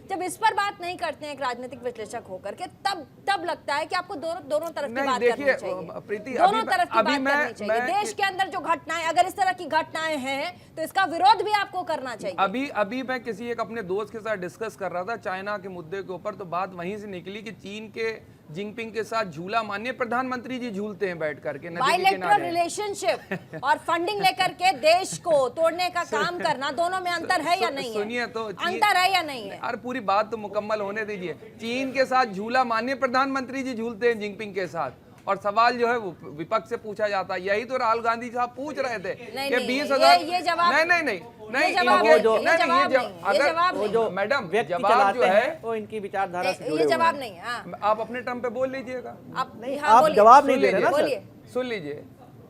जब इस पर बात नहीं करते हैं एक राजनीतिक विश्लेषक होकर के, तब लगता है कि आपको दोनों तरफ की बात करनी चाहिए। प्रीति, दोनों तरफ की बात करनी चाहिए। देश के अंदर जो घटनाएं, अगर इस तरह की घटनाएं हैं तो इसका विरोध भी आपको करना चाहिए। अभी मैं किसी एक अपने दोस्त के साथ डिस्कस कर रहा था चाइना के मुद्दे के ऊपर, तो बात वहीं से निकली कि चीन के जिनपिंग के साथ झूला माननीय प्रधानमंत्री जी झूलते हैं बैठ करके नदी के किनारे। रिलेशनशिप और फंडिंग लेकर के देश को तोड़ने का काम करना, दोनों में अंतर है या नहीं है? सुनिए तो, अंतर है या नहीं है? यार पूरी बात तो मुकम्मल होने दीजिए। चीन के साथ झूला माननीय प्रधानमंत्री जी झूलते हैं जिनपिंग के साथ, और सवाल जो है वो विपक्ष से पूछा जाता है। यही तो राहुल गांधी साहब पूछ रहे थे कि 20,000 मैडम जवाब जो है वो इनकी विचारधारा से ये जवाब नहीं है। आप अपने टर्म पे बोल लीजिएगा, आप जवाब नहीं दे रहे ना। सुन लीजिए,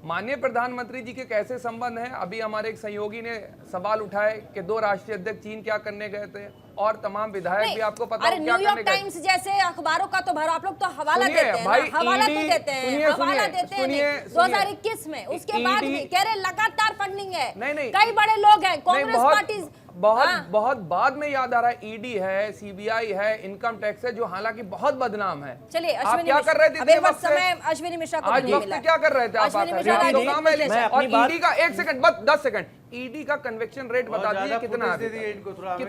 माननीय प्रधानमंत्री जी के कैसे संबंध हैं। अभी हमारे एक सहयोगी ने सवाल उठाए कि 2 राष्ट्रीय अध्यक्ष चीन क्या करने गए थे, और तमाम विधायक भी आपको पता है क्या करने गए। न्यूयॉर्क टाइम्स जैसे अखबारों का तो भर आप लोग तो हवाला देते हैं, हवाला तो देते हैं, हवाला देते हैं 2021 में, उसके बाद भी कह रहे लगातार फंडिंग है। नहीं, कई बड़े लोग हैं, कांग्रेस पार्टी बहुत बाद में याद आ रहा है, ईडी है, सीबीआई है, इनकम टैक्स है, जो हालांकि बहुत बदनाम है। चलिए आप क्या कर रहे थे? अश्विनी मिश्रा को आज वक्त क्या कर रहे थे आप? और ईडी का 1 सेकंड, बस 10 सेकंड, ईडी का कन्वेक्शन रेट बता दीजिए कितना है?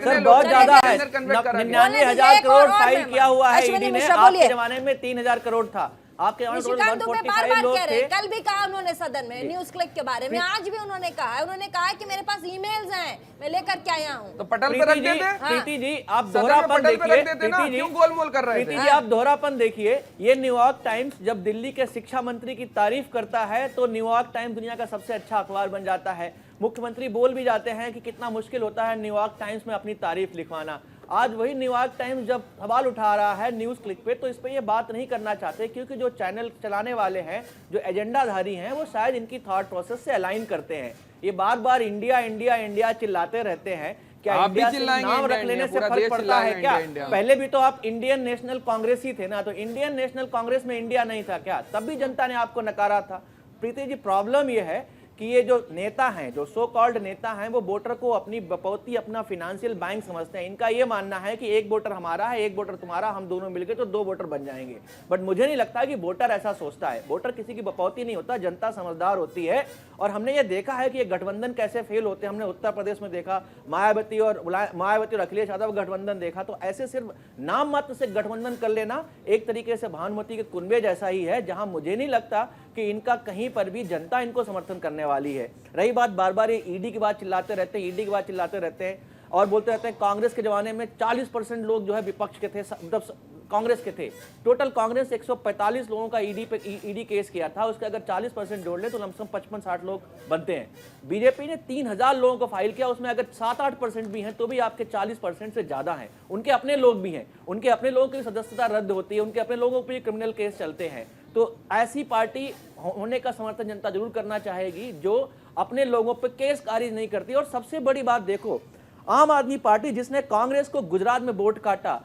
सर बहुत ज्यादा है, 99,000 करोड़ फाइल किया हुआ है ईडी ने। आपके जमाने में 3,000 करोड़ था, आपके निशिकांत दुबे बार-बार कह रहे हैं, कल भी कहा उन्होंने सदन में न्यूज क्लिक के बारे में, आज भी उन्होंने कहा है कि मेरे पास ईमेल्स हैं, मैं लेकर के आया हूं। तो पटल पे रख देते। प्रीति जी आप दोहरापन देखिए, प्रीति जी क्यों गोलमोल कर रहे थे? प्रीति जी आप दोहरापन देखिए। ये न्यूयॉर्क टाइम्स जब दिल्ली के शिक्षा मंत्री की तारीफ करता है तो न्यूयॉर्क टाइम्स दुनिया का सबसे अच्छा अखबार बन जाता है। मुख्यमंत्री बोल भी जाते हैं कि कितना मुश्किल होता है न्यूयॉर्क टाइम्स में अपनी तारीफ लिखवाना। आज वही न्यूयॉर्क टाइम्स जब सवाल उठा रहा है न्यूज क्लिक पे, तो इस पे ये बात नहीं करना चाहते, क्योंकि जो चैनल चलाने वाले हैं, जो एजेंडाधारी हैं, वो शायद इनकी थॉट प्रोसेस से अलाइन करते हैं। ये बार बार इंडिया इंडिया इंडिया चिल्लाते रहते हैं। क्या इंडिया से नाम रख लेने से फर्क पड़ता है क्या? पहले भी तो आप इंडियन नेशनल कांग्रेस ही थे ना, तो इंडियन नेशनल कांग्रेस में इंडिया नहीं था क्या? तब भी जनता ने आपको नकारा था। प्रीति जी प्रॉब्लम ये है कि ये जो नेता हैं, जो सो कॉल्ड नेता हैं, वो वोटर को अपनी बपौती, अपना फिनेंशियल बैंक समझते हैं। इनका ये मानना है कि एक वोटर हमारा है, एक वोटर तुम्हारा, हम दोनों मिलकर तो 2 वोटर बन जाएंगे। बट मुझे नहीं लगता कि वोटर ऐसा सोचता है। वोटर किसी की बपौती नहीं होता, जनता समझदार होती है और हमने ये देखा है कि ये गठबंधन कैसे फेल होते हैं। हमने उत्तर प्रदेश में देखा, मायावती और अखिलेश यादव गठबंधन देखा। तो ऐसे सिर्फ नाम मात्र से गठबंधन कर लेना एक तरीके से भानुमति के कुनबे जैसा ही है, जहां मुझे नहीं लगता कि इनका कहीं पर भी जनता इनको समर्थन करने वाली है। रही बात, बार बार ये ईडी की बात चिल्लाते रहते हैं, ईडी की बात चिल्लाते रहते हैं और बोलते रहते हैं कांग्रेस के जमाने में 40% लोग जो है विपक्ष के थे, मतलब कांग्रेस के थे। टोटल कांग्रेस 145 लोगों का ईडी केस किया था, उसके अगर 40% जोड़ ले तो लमसम 55-60 लोग बनते हैं। बीजेपी ने 3000 लोगों को फाइल किया, उसमें अगर 7-8% भी हैं तो भी आपके 40% से ज्यादा हैं। उनके अपने लोग भी हैं, उनके अपने लोगों की सदस्यता रद्द होती है, उनके अपने लोगों पर क्रिमिनल केस चलते हैं। तो ऐसी पार्टी होने का समर्थन जनता जरूर करना चाहेगी जो अपने लोगों पर केस खारिज नहीं करती। और सबसे बड़ी बात देखो, आम आदमी पार्टी जिसने कांग्रेस को गुजरात में वोट काटा,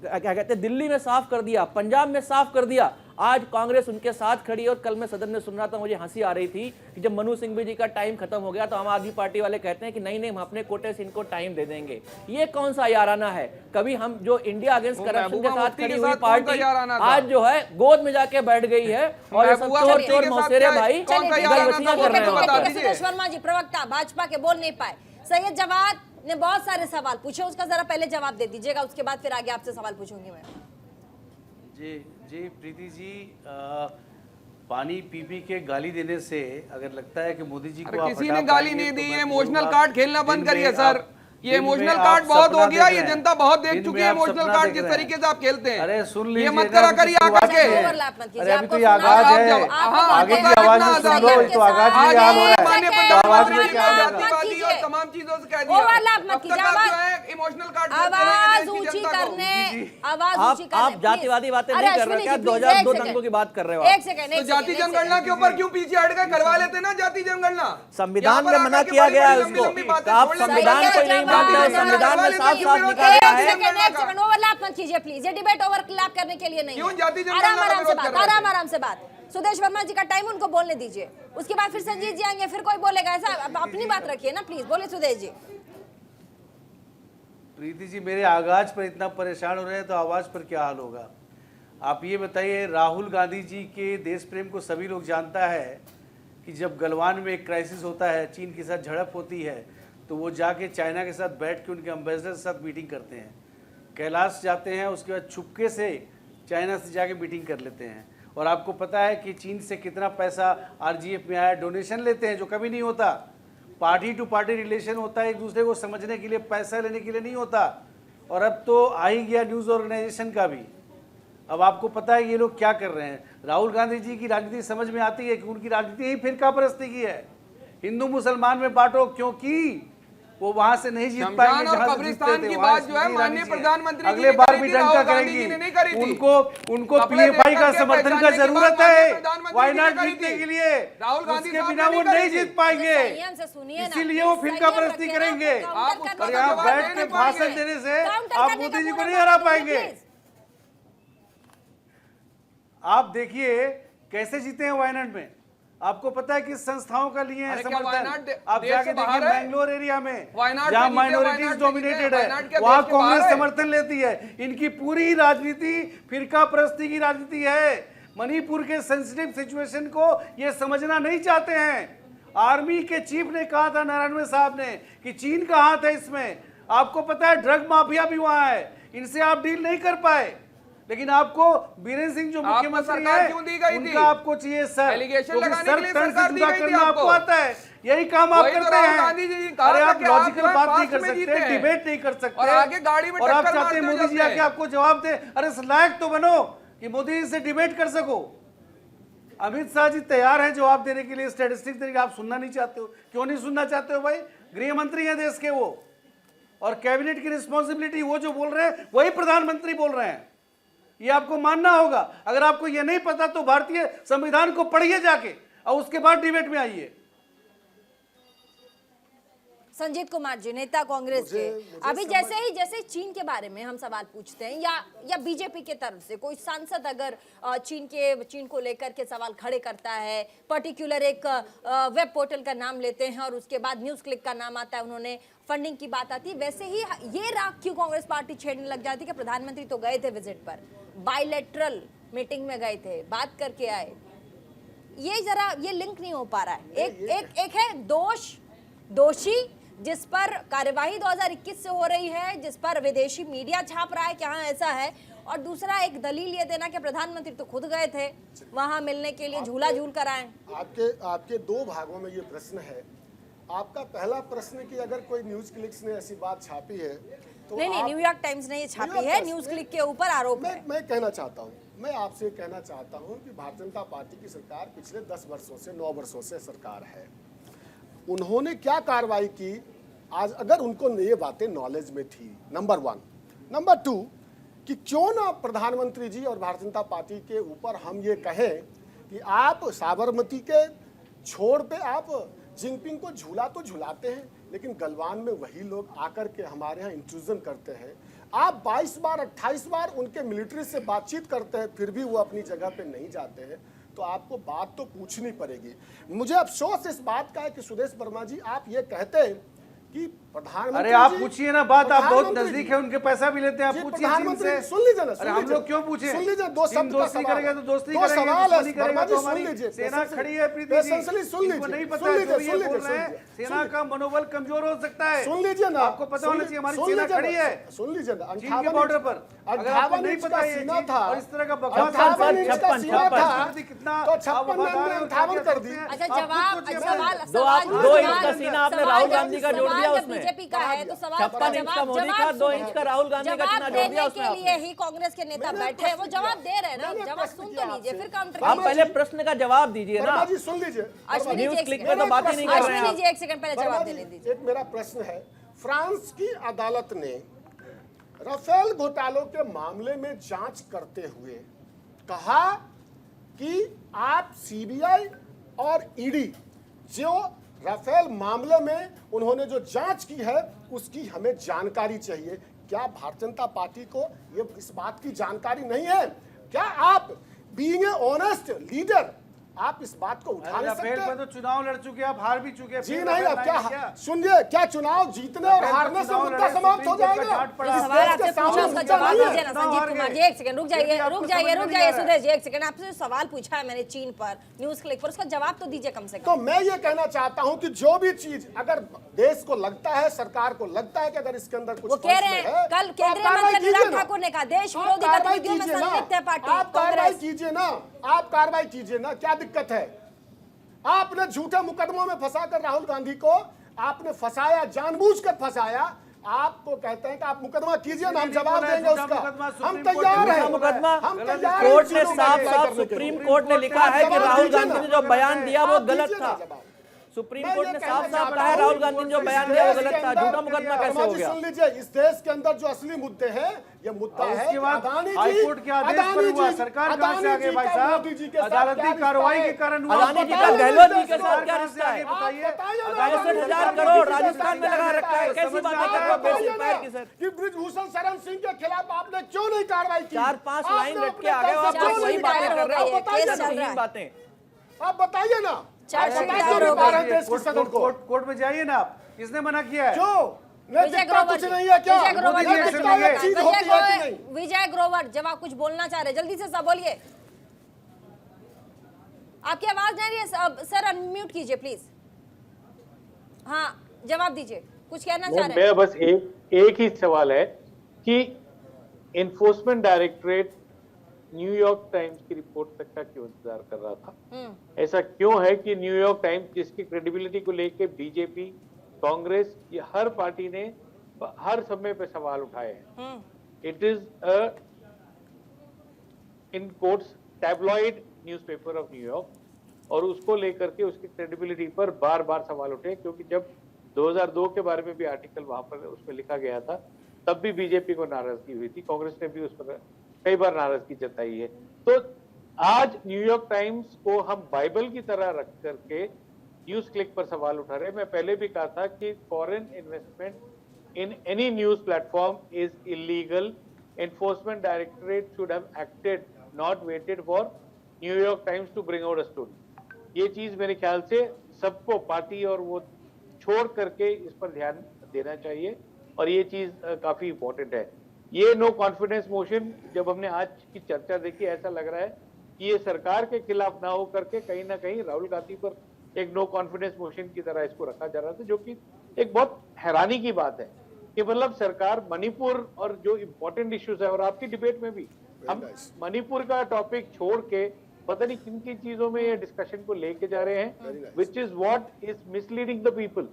क्या कहते हैं, दिल्ली में साफ कर दिया, पंजाब में साफ कर दिया, आज कांग्रेस उनके साथ खड़ी है। और कल मैं सदन में सुन रहा था, मुझे हंसी आ रही थी कि जब मनु सिंघवी जी का टाइम खत्म हो गया तो आम आदमी पार्टी वाले कहते हैं कि नहीं हम अपने कोटे से इनको टाइम दे देंगे। ये कौन सा याराना है? कभी हम जो इंडिया अगेंस्ट करप्शन के साथ खड़ी हुई पार्टी आज जो है गोद में जाके बैठ गई है और ये सब चोर मौसेरे भाई गलबतियां कर रहे हैं। सुदेश वर्मा जी, प्रवक्ता भाजपा के, बोल नहीं पाए। सैयद जवाद ने बहुत सारे सवाल पूछे, उसका जरा पहले जवाब दे दीजिएगा, उसके बाद फिर आगे आपसे सवाल पूछूंगी मैं। जी प्रीति जी, पानी पी के गाली देने से अगर लगता है कि मोदी जी को किसी ने गाली नहीं दी है, इमोशनल कार्ड खेलना बंद करिए सर। ये इमोशनल कार्ड बहुत हो गया, ये जनता बहुत देख चुकी है इमोशनल कार्ड जिस तरीके से आप खेलते हैं। अरे सुन लीजिए, ये मत करा करिए आकर के। अरे अभी तो ये आगाज है, आगे की आवाज में सुन लो, तो आगाज में याद हो रहा है, आवाज में क्या जातिवादी और तमाम चीजों से कह दिया। इमोशनल कार्ड आवाज ऊंची करने, आवाज ऊंची करने। आप जातिवादी बातें नहीं कर रहे, क्या 2002 दंगों की बात कर रहे हो? एक सेकंड, तो जाति जनगणना के ऊपर क्यों पीछे हट गए? करवा लेते ना जाति जनगणना। संविधान में मना किया गया है उसको, आप संविधान को नहीं मानते हो। संविधान में साफ लिखा गया है। एक सेकंड ओवरलैप मत कीजिए प्लीज, ये डिबेट ओवरलैप करने के लिए नहीं है। आराम से बात। सुदेश वर्मा जी का टाइम उनको बोलने दीजिए, उसके बाद फिर संजीत जी आएंगे, फिर कोई बोलेगा। ऐसा अपनी बात रखिए ना प्लीज। बोले सुदेश जी। प्रीति जी, मेरे आगाज पर इतना परेशान हो रहे हैं तो आवाज पर क्या हाल होगा? आप ये बताइए, राहुल गांधी जी के देश प्रेम को सभी लोग जानता है कि जब गलवान में एक क्राइसिस होता है, चीन के साथ झड़प होती है, तो वो जाके चाइना के साथ बैठ के उनके एम्बेसडर के साथ मीटिंग करते हैं, कैलाश जाते हैं, उसके बाद छुपके से चाइना से जाके मीटिंग कर लेते हैं। और आपको पता है कि चीन से कितना पैसा आरजीएफ में आया, डोनेशन लेते हैं जो कभी नहीं होता। पार्टी टू पार्टी रिलेशन होता है, एक दूसरे को समझने के लिए, पैसा लेने के लिए नहीं होता। और अब तो आ ही गया न्यूज़ ऑर्गेनाइजेशन का भी। अब आपको पता है ये लोग क्या कर रहे हैं। राहुल गांधी जी की राजनीति समझ में आती है कि उनकी राजनीति ही फिरका परस्ती की है, हिंदू मुसलमान में बांटो, क्योंकि वो वहां से नहीं जीत पाएंगे जहां से जीतते थे। की बात जो है माननीय प्रधानमंत्री अगले बार भी डंका करेंगी। उनको पीएफआई का समर्थन का जरूरत है वायनाड जीतने के लिए, राहुल गांधी उसके बिना वो नहीं जीत पाएंगे, इसीलिए वो फिरका परस्ती करेंगे। और यहाँ बैठ के भाषण देने से आप मोदी जी को नहीं हरा पाएंगे। आप देखिए कैसे जीते हैं वायनाड में। आपको पता है किस संस्थाओं का लिए है समर्थन? आप जाके देखिए बैंगलोर एरिया में जहां माइनॉरिटीज डोमिनेटेड है, वहां कांग्रेस समर्थन लेती है। इनकी पूरी राजनीति फिरका परस्ती की राजनीति है। मणिपुर के सेंसिटिव सिचुएशन को ये समझना नहीं चाहते हैं। आर्मी के चीफ ने कहा था, नारायण साहब ने, कि चीन का हाथ है इसमें। आपको पता है ड्रग माफिया भी वहां है, इनसे आप डील नहीं कर पाए। लेकिन आपको बीरेन्द्र सिंह जो मुख्यमंत्री है उनका आपको चाहिए सर, एलिगेशन लगाने के लिए सरकार दी गई थी आपको आता है, यही काम आप करते हैं। अरे आप लॉजिकल बात नहीं कर सकते, डिबेट नहीं कर सकते, और आगे गाड़ी में और आप चाहते हैं मोदी जी आके आपको जवाब दे। अरे लायक तो बनो कि मोदी जी से डिबेट कर सको। अमित शाह जी तैयार हैं जवाब देने के लिए, स्टैटिस्टिक्स देने के। आप सुनना नहीं चाहते हो, क्यों नहीं सुनना चाहते हो भाई? गृह मंत्री है देश के वो, और कैबिनेट की रिस्पॉन्सिबिलिटी वो जो बोल रहे हैं वही प्रधानमंत्री बोल रहे हैं। ये आपको मानना होगा। अगर आपको ये नहीं पता तो भारतीय संविधान को पढ़िए जाके, और उसके बाद डिबेट में आइए। संजीत कुमार जी, नेता कांग्रेस के, अभी जैसे चीन के बारे में हम सवाल पूछते हैं या बीजेपी के तरफ से कोई सांसद अगर चीन को लेकर के सवाल खड़े करता है, पर्टिकुलर एक वेब पोर्टल का नाम लेते हैं और उसके बाद न्यूज़ क्लिक का नाम आता है, उन्होंने फंडिंग की बात आती है, वैसे ही ये राग क्यों कांग्रेस पार्टी छेड़ने लग जाती है कि प्रधानमंत्री तो गए थे विजिट पर, बायलैटरल मीटिंग में गए थे, बात करके आए, ये जरा ये लिंक नहीं हो पा रहा है। एक है दोषी जिस पर कार्यवाही 2021 से हो रही है, जिस पर विदेशी मीडिया छाप रहा है कि हाँ ऐसा है, और दूसरा एक दलील ये देना कि प्रधानमंत्री तो खुद गए थे वहां मिलने के लिए, झूला झूल कर आए। आपके दो भागों में ये प्रश्न है। आपका पहला प्रश्न कि अगर कोई न्यूज क्लिक्स ने ऐसी बात छापी है तो नहीं, न्यूयॉर्क टाइम्स ने ये छापी है, न्यूज क्लिक के ऊपर आरोप है। मैं कहना चाहता हूँ, मैं आपसे कहना चाहता हूँ कि भारतीय जनता पार्टी की सरकार पिछले 10 वर्षों से 9 वर्षों से सरकार है। उन्होंने क्या कार्रवाई की आज, अगर उनको ये बातें नॉलेज में थी, नंबर 1। नंबर 2 कि क्यों ना प्रधानमंत्री जी और भारतीय जनता पार्टी के ऊपर हम ये कहें कि आप साबरमती के छोर पे आप जिनपिंग को झूला तो झुलाते हैं, लेकिन गलवान में वही लोग आकर के हमारे यहाँ इंट्रूजन करते हैं। आप 22 बार 28 बार उनके मिलिट्री से बातचीत करते हैं, फिर भी वो अपनी जगह पे नहीं जाते हैं, तो आपको बात तो पूछनी पड़ेगी। मुझे अफसोस इस बात का है कि सुदेश वर्मा जी आप ये कहते हैं कि प्रधानमंत्री, अरे आप पूछिए ना बात, आप बहुत नजदीक है, उनके पैसा भी लेते हैं, आप पूछिए चीन से। सुन लीजिए ना, अरे हम लोग क्यों पूछे? सुन लीजिए, दो शब्द दोस्ती करेगा तो दोस्ती करेंगे, दुश्मनी करेगा तो सुन हमारी लीजिए। सेना खड़ी है। प्रीति जी, इनको नहीं पता है जो ये बोल रहे हैं, सेना का मनोबल कमजोर हो सकता है। सुन लीजिए ना, आपको पता होना चाहिए हमारी सेना खड़ी है, सुन लीजिए ना, चीन के बॉर्डर पर। अगर आपको नहीं पता है ये चीज और इस तरह का बकवास कितना तो 56 कर दी। अच्छा, जवाब दो इंच का सीना आपने राहुल गांधी का जोड़ दिया उसमें। बीजेपी का है तो सवाल 56 इंच का मोदी का, 2 इंच का राहुल गांधी का सीना जोड़ दिया उसमें के लिए आपने। ही कांग्रेस के नेता बैठे हैं, वो जवाब दे रहे हैं ना, जवाब सुन तो लीजिए फिर काउंटर। आप पहले प्रश्न का जवाब दीजिए ना, वर्मा जी सुन लीजिए। न्यूज क्लिक पे तो बात ही नहीं कर रहे हैं आप। जी एक सेकंड पहले जवाब दे दीजिए। एक मेरा प्रश्न है, फ्रांस की अदालत ने राफेल घोटालों के मामले में जांच करते हुए कहा कि आप सीबीआई और ईडी जो राफेल मामले में उन्होंने जो जांच की है उसकी हमें जानकारी चाहिए। क्या भारतीय जनता पार्टी को ये इस बात की जानकारी नहीं है? क्या आप बीइंग ए ऑनेस्ट लीडर आप इस बात को उठा नहीं सकते? राफेल पे तो चुनाव लड़ चुके, आप हार भी चुके हैं। जी नहीं, अब क्या सुनिए, क्या चुनाव जीतने और हारने से मुद्दा समाप्त हो जाएगा? सवाल आपसे पूछा उसका जवाब दीजिए ना संजीव कुमार जी। एक सेकंड रुक जाइए सुदेश जी, एक सेकंड। आपसे सवाल पूछा है मैंने चीन पर, न्यूज क्लिक पर, उसका जवाब तो दीजिए कम से कम। तो मैं ये कहना चाहता हूँ कि जो भी चीज अगर देश को लगता है, सरकार को लगता है कि अगर इसके अंदर कुछ वो कह रहे हैं, कल केंद्रीय मंत्री अनुराग ठाकुर ने कहा देश विरोधी गतिविधियों में संलिप्त है पार्टी आप कार्रवाई कांग्रेस। कीजिए ना, आप कार्रवाई कीजिए ना, क्या दिक्कत है? आपने झूठे मुकदमों में फंसाकर राहुल गांधी को आपने फंसाया, जानबूझकर फंसाया। आपको कहते हैं कि आप मुकदमा कीजिए ना, हम जवाब देंगे उसका, हम तैयार हैं। मुकदमा हम तैयार हैं। कोर्ट ने साफ सुप्रीम कोर्ट ने लिखा है कि राहुल गांधी ने जो बयान दिया वो गलत था। सुप्रीम कोर्ट ने साफ कहा है राहुल गांधी ने जो बयान दिया वो गलत था। झूठा मुकदमा कैसे हो गया? सुन लीजिए, इस देश के अंदर जो असली मुद्दे हैं, ये मुद्दा है उसके बाद अदानी जी, हाईकोर्ट के आदेश पर हुआ, सरकार कहां से आगे भाई साहब? अदालती कार्रवाई के कारण हुआ। अदानी जी का गहलोत जी के साथ क्या रिश्ता है? बताइए। 65,000 करोड़ राजस्थान में लगा रखा है, कैसी बात कर रहे हो बेसिक पैर की सर? कि ब्रिजभूषण शरण सिंह के खिलाफ आपने क्यों नहीं कार्रवाई की? 4-5 लाइन रट के आ गए और आप वही बातें कर रहे हो, कैसी बातें? आप बताइए ना, कोर्ट में जाइए ना आप, किसने मना किया है? विजय ग्रोवर कुछ नहीं है क्या? विजय ग्रोवर जवाब कुछ बोलना चाह रहे, जल्दी से सब बोलिए। आपकी आवाज नहीं आ रही है सर, अनम्यूट कीजिए प्लीज। हाँ जवाब दीजिए, कुछ कहना चाह रहे हैं? मेरा बस एक ही सवाल है कि एनफोर्समेंट डायरेक्टरेट न्यूयॉर्क टाइम्स की रिपोर्ट तक का क्यों इंतजार कर रहा था? ऐसा क्यों है कि न्यूयॉर्क टाइम्स जिसकी क्रेडिबिलिटी को लेकर बीजेपी, कांग्रेस, ये हर पार्टी ने हर समय पे सवाल उठाए हैं। It is in quotes tabloid newspaper of New York, और उसको लेकर के उसकी क्रेडिबिलिटी पर बार बार सवाल उठे, क्योंकि जब 2002 के बारे में भी आर्टिकल वहां पर उसमें लिखा गया था, तब भी बीजेपी को नाराजगी हुई थी, कांग्रेस ने भी उस पर कई बार नाराजगी जताई है। तो आज न्यूयॉर्क टाइम्स को हम बाइबल की तरह रख करके न्यूज क्लिक पर सवाल उठा रहे हैं। मैं पहले भी कहा था कि foreign investment in any news platform is illegal. Enforcement directorate should have acted, not waited for New York Times to bring out a story. ये चीज मेरे ख्याल से सबको पार्टी और वो छोड़ करके इस पर ध्यान देना चाहिए, और ये चीज काफी इंपॉर्टेंट है। ये नो कॉन्फिडेंस मोशन जब हमने आज की चर्चा देखी, ऐसा लग रहा है कि ये सरकार के खिलाफ ना हो करके कहीं ना कहीं राहुल गांधी पर एक नो कॉन्फिडेंस मोशन की तरह इसको रखा जा रहा था, जो कि एक बहुत हैरानी की बात है कि मतलब सरकार मणिपुर और जो इम्पोर्टेंट इश्यूज है, और आपकी डिबेट में भी हम मणिपुर का टॉपिक छोड़ के पता नहीं किन किन चीजों में ये डिस्कशन को लेके जा रहे हैं, which is what is misleading the people.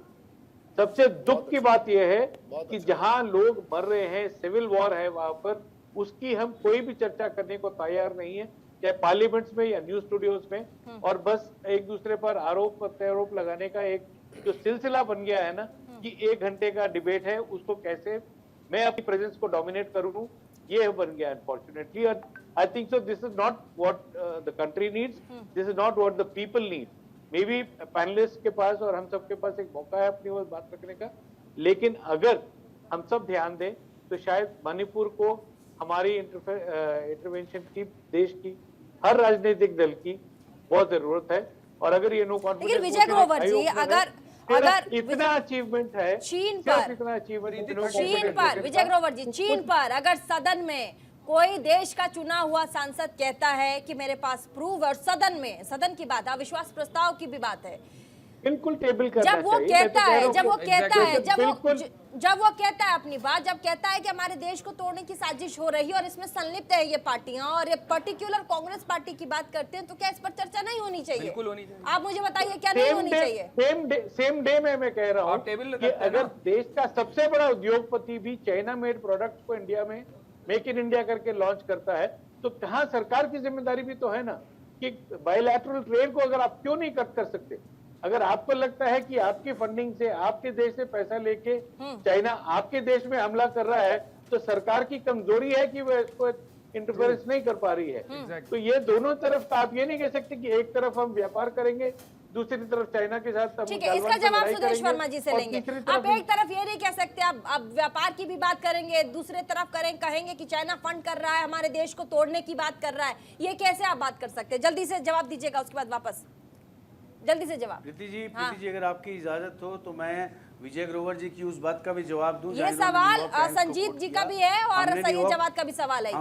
सबसे दुख की बात यह है कि जहां लोग मर रहे हैं, सिविल वॉर है वहां पर, उसकी हम कोई भी चर्चा करने को तैयार नहीं है, चाहे पार्लियामेंट्स में या न्यूज स्टूडियोज में, और बस एक दूसरे पर आरोप प्रत्यारोप लगाने का एक जो सिलसिला बन गया है ना कि 1 घंटे का डिबेट है, उसको कैसे मैं अपनी प्रेजेंस को डोमिनेट करूं, ये बन गया अनफॉर्चुनेटली। और I think so this is not what the country needs, this is not what the people need. May be panelist के पास और हम सबके पास एक मौका है अपनी ओर बात रखने का, लेकिन अगर हम सब ध्यान दें तो शायद मणिपुर को हमारी इंटरवेंशन की, देश की हर राजनीतिक दल की बहुत जरूरत है। और अगर ये नो कॉन्फिडेंस, लेकिन विजय ग्रोवर जी, अगर इतना अचीवमेंट है चीन पर, इतना अचीवमेंट चीन पर विजय ग्रोवर जी, चीन पर अगर सदन में कोई देश का चुना हुआ सांसद कहता है कि मेरे पास प्रूफ, और सदन में, सदन की बात, अविश्वास प्रस्ताव की भी बात है, बिल्कुल टेबल करना जब वो चाहिए। कहता है, जब वो कहता है, बिल्कुल। जब वो कहता है अपनी बात, जब कहता है कि हमारे देश को तोड़ने की साजिश हो रही है और इसमें संलिप्त है ये पार्टियां, और ये पर्टिकुलर कांग्रेस पार्टी की बात करते हैं, तो क्या इस पर चर्चा नहीं होनी चाहिए? बिल्कुल होनी चाहिए। आप मुझे बताइए क्या नहीं होनी चाहिए? सेम डे में मैं कह रहा हूँ कि अगर देश का सबसे बड़ा उद्योगपति भी चाइना मेड प्रोडक्ट को इंडिया में मेक इन इंडिया करके लॉन्च करता है, तो कहाँ सरकार की जिम्मेदारी भी तो है ना कि बायलैटरल ट्रेड को अगर आप क्यों नहीं कट कर सकते? अगर आपको लगता है कि आपकी फंडिंग से, आपके देश से पैसा लेके चाइना आपके देश में हमला कर रहा है, तो सरकार की कमजोरी है कि वह इसको इंटरफेरेंस नहीं कर पा रही है। तो ये दोनों तरफ आप ये नहीं कह सकते कि एक तरफ हम व्यापार करेंगे, दूसरी तरफ चाइना के साथ। ठीक है, इसका जवाब सुदेश वर्मा जी से लेंगे। आप एक तरफ ये नहीं कह सकते, आप व्यापार की भी बात करेंगे, दूसरे तरफ कहेंगे कि चाइना फंड कर रहा है, हमारे देश को तोड़ने की बात कर रहा है, ये कैसे आप बात कर सकते हैं? जल्दी से जवाब दीजिएगा, उसके बाद वापस जल्दी से जवाब। प्रीति जी, अगर आपकी इजाजत हो तो मैं विजय ग्रोवर जी की उस बात का भी जवाब दूं। ये सवाल संजीत जी का भी है और सैयद जवाद का भी सवाल है।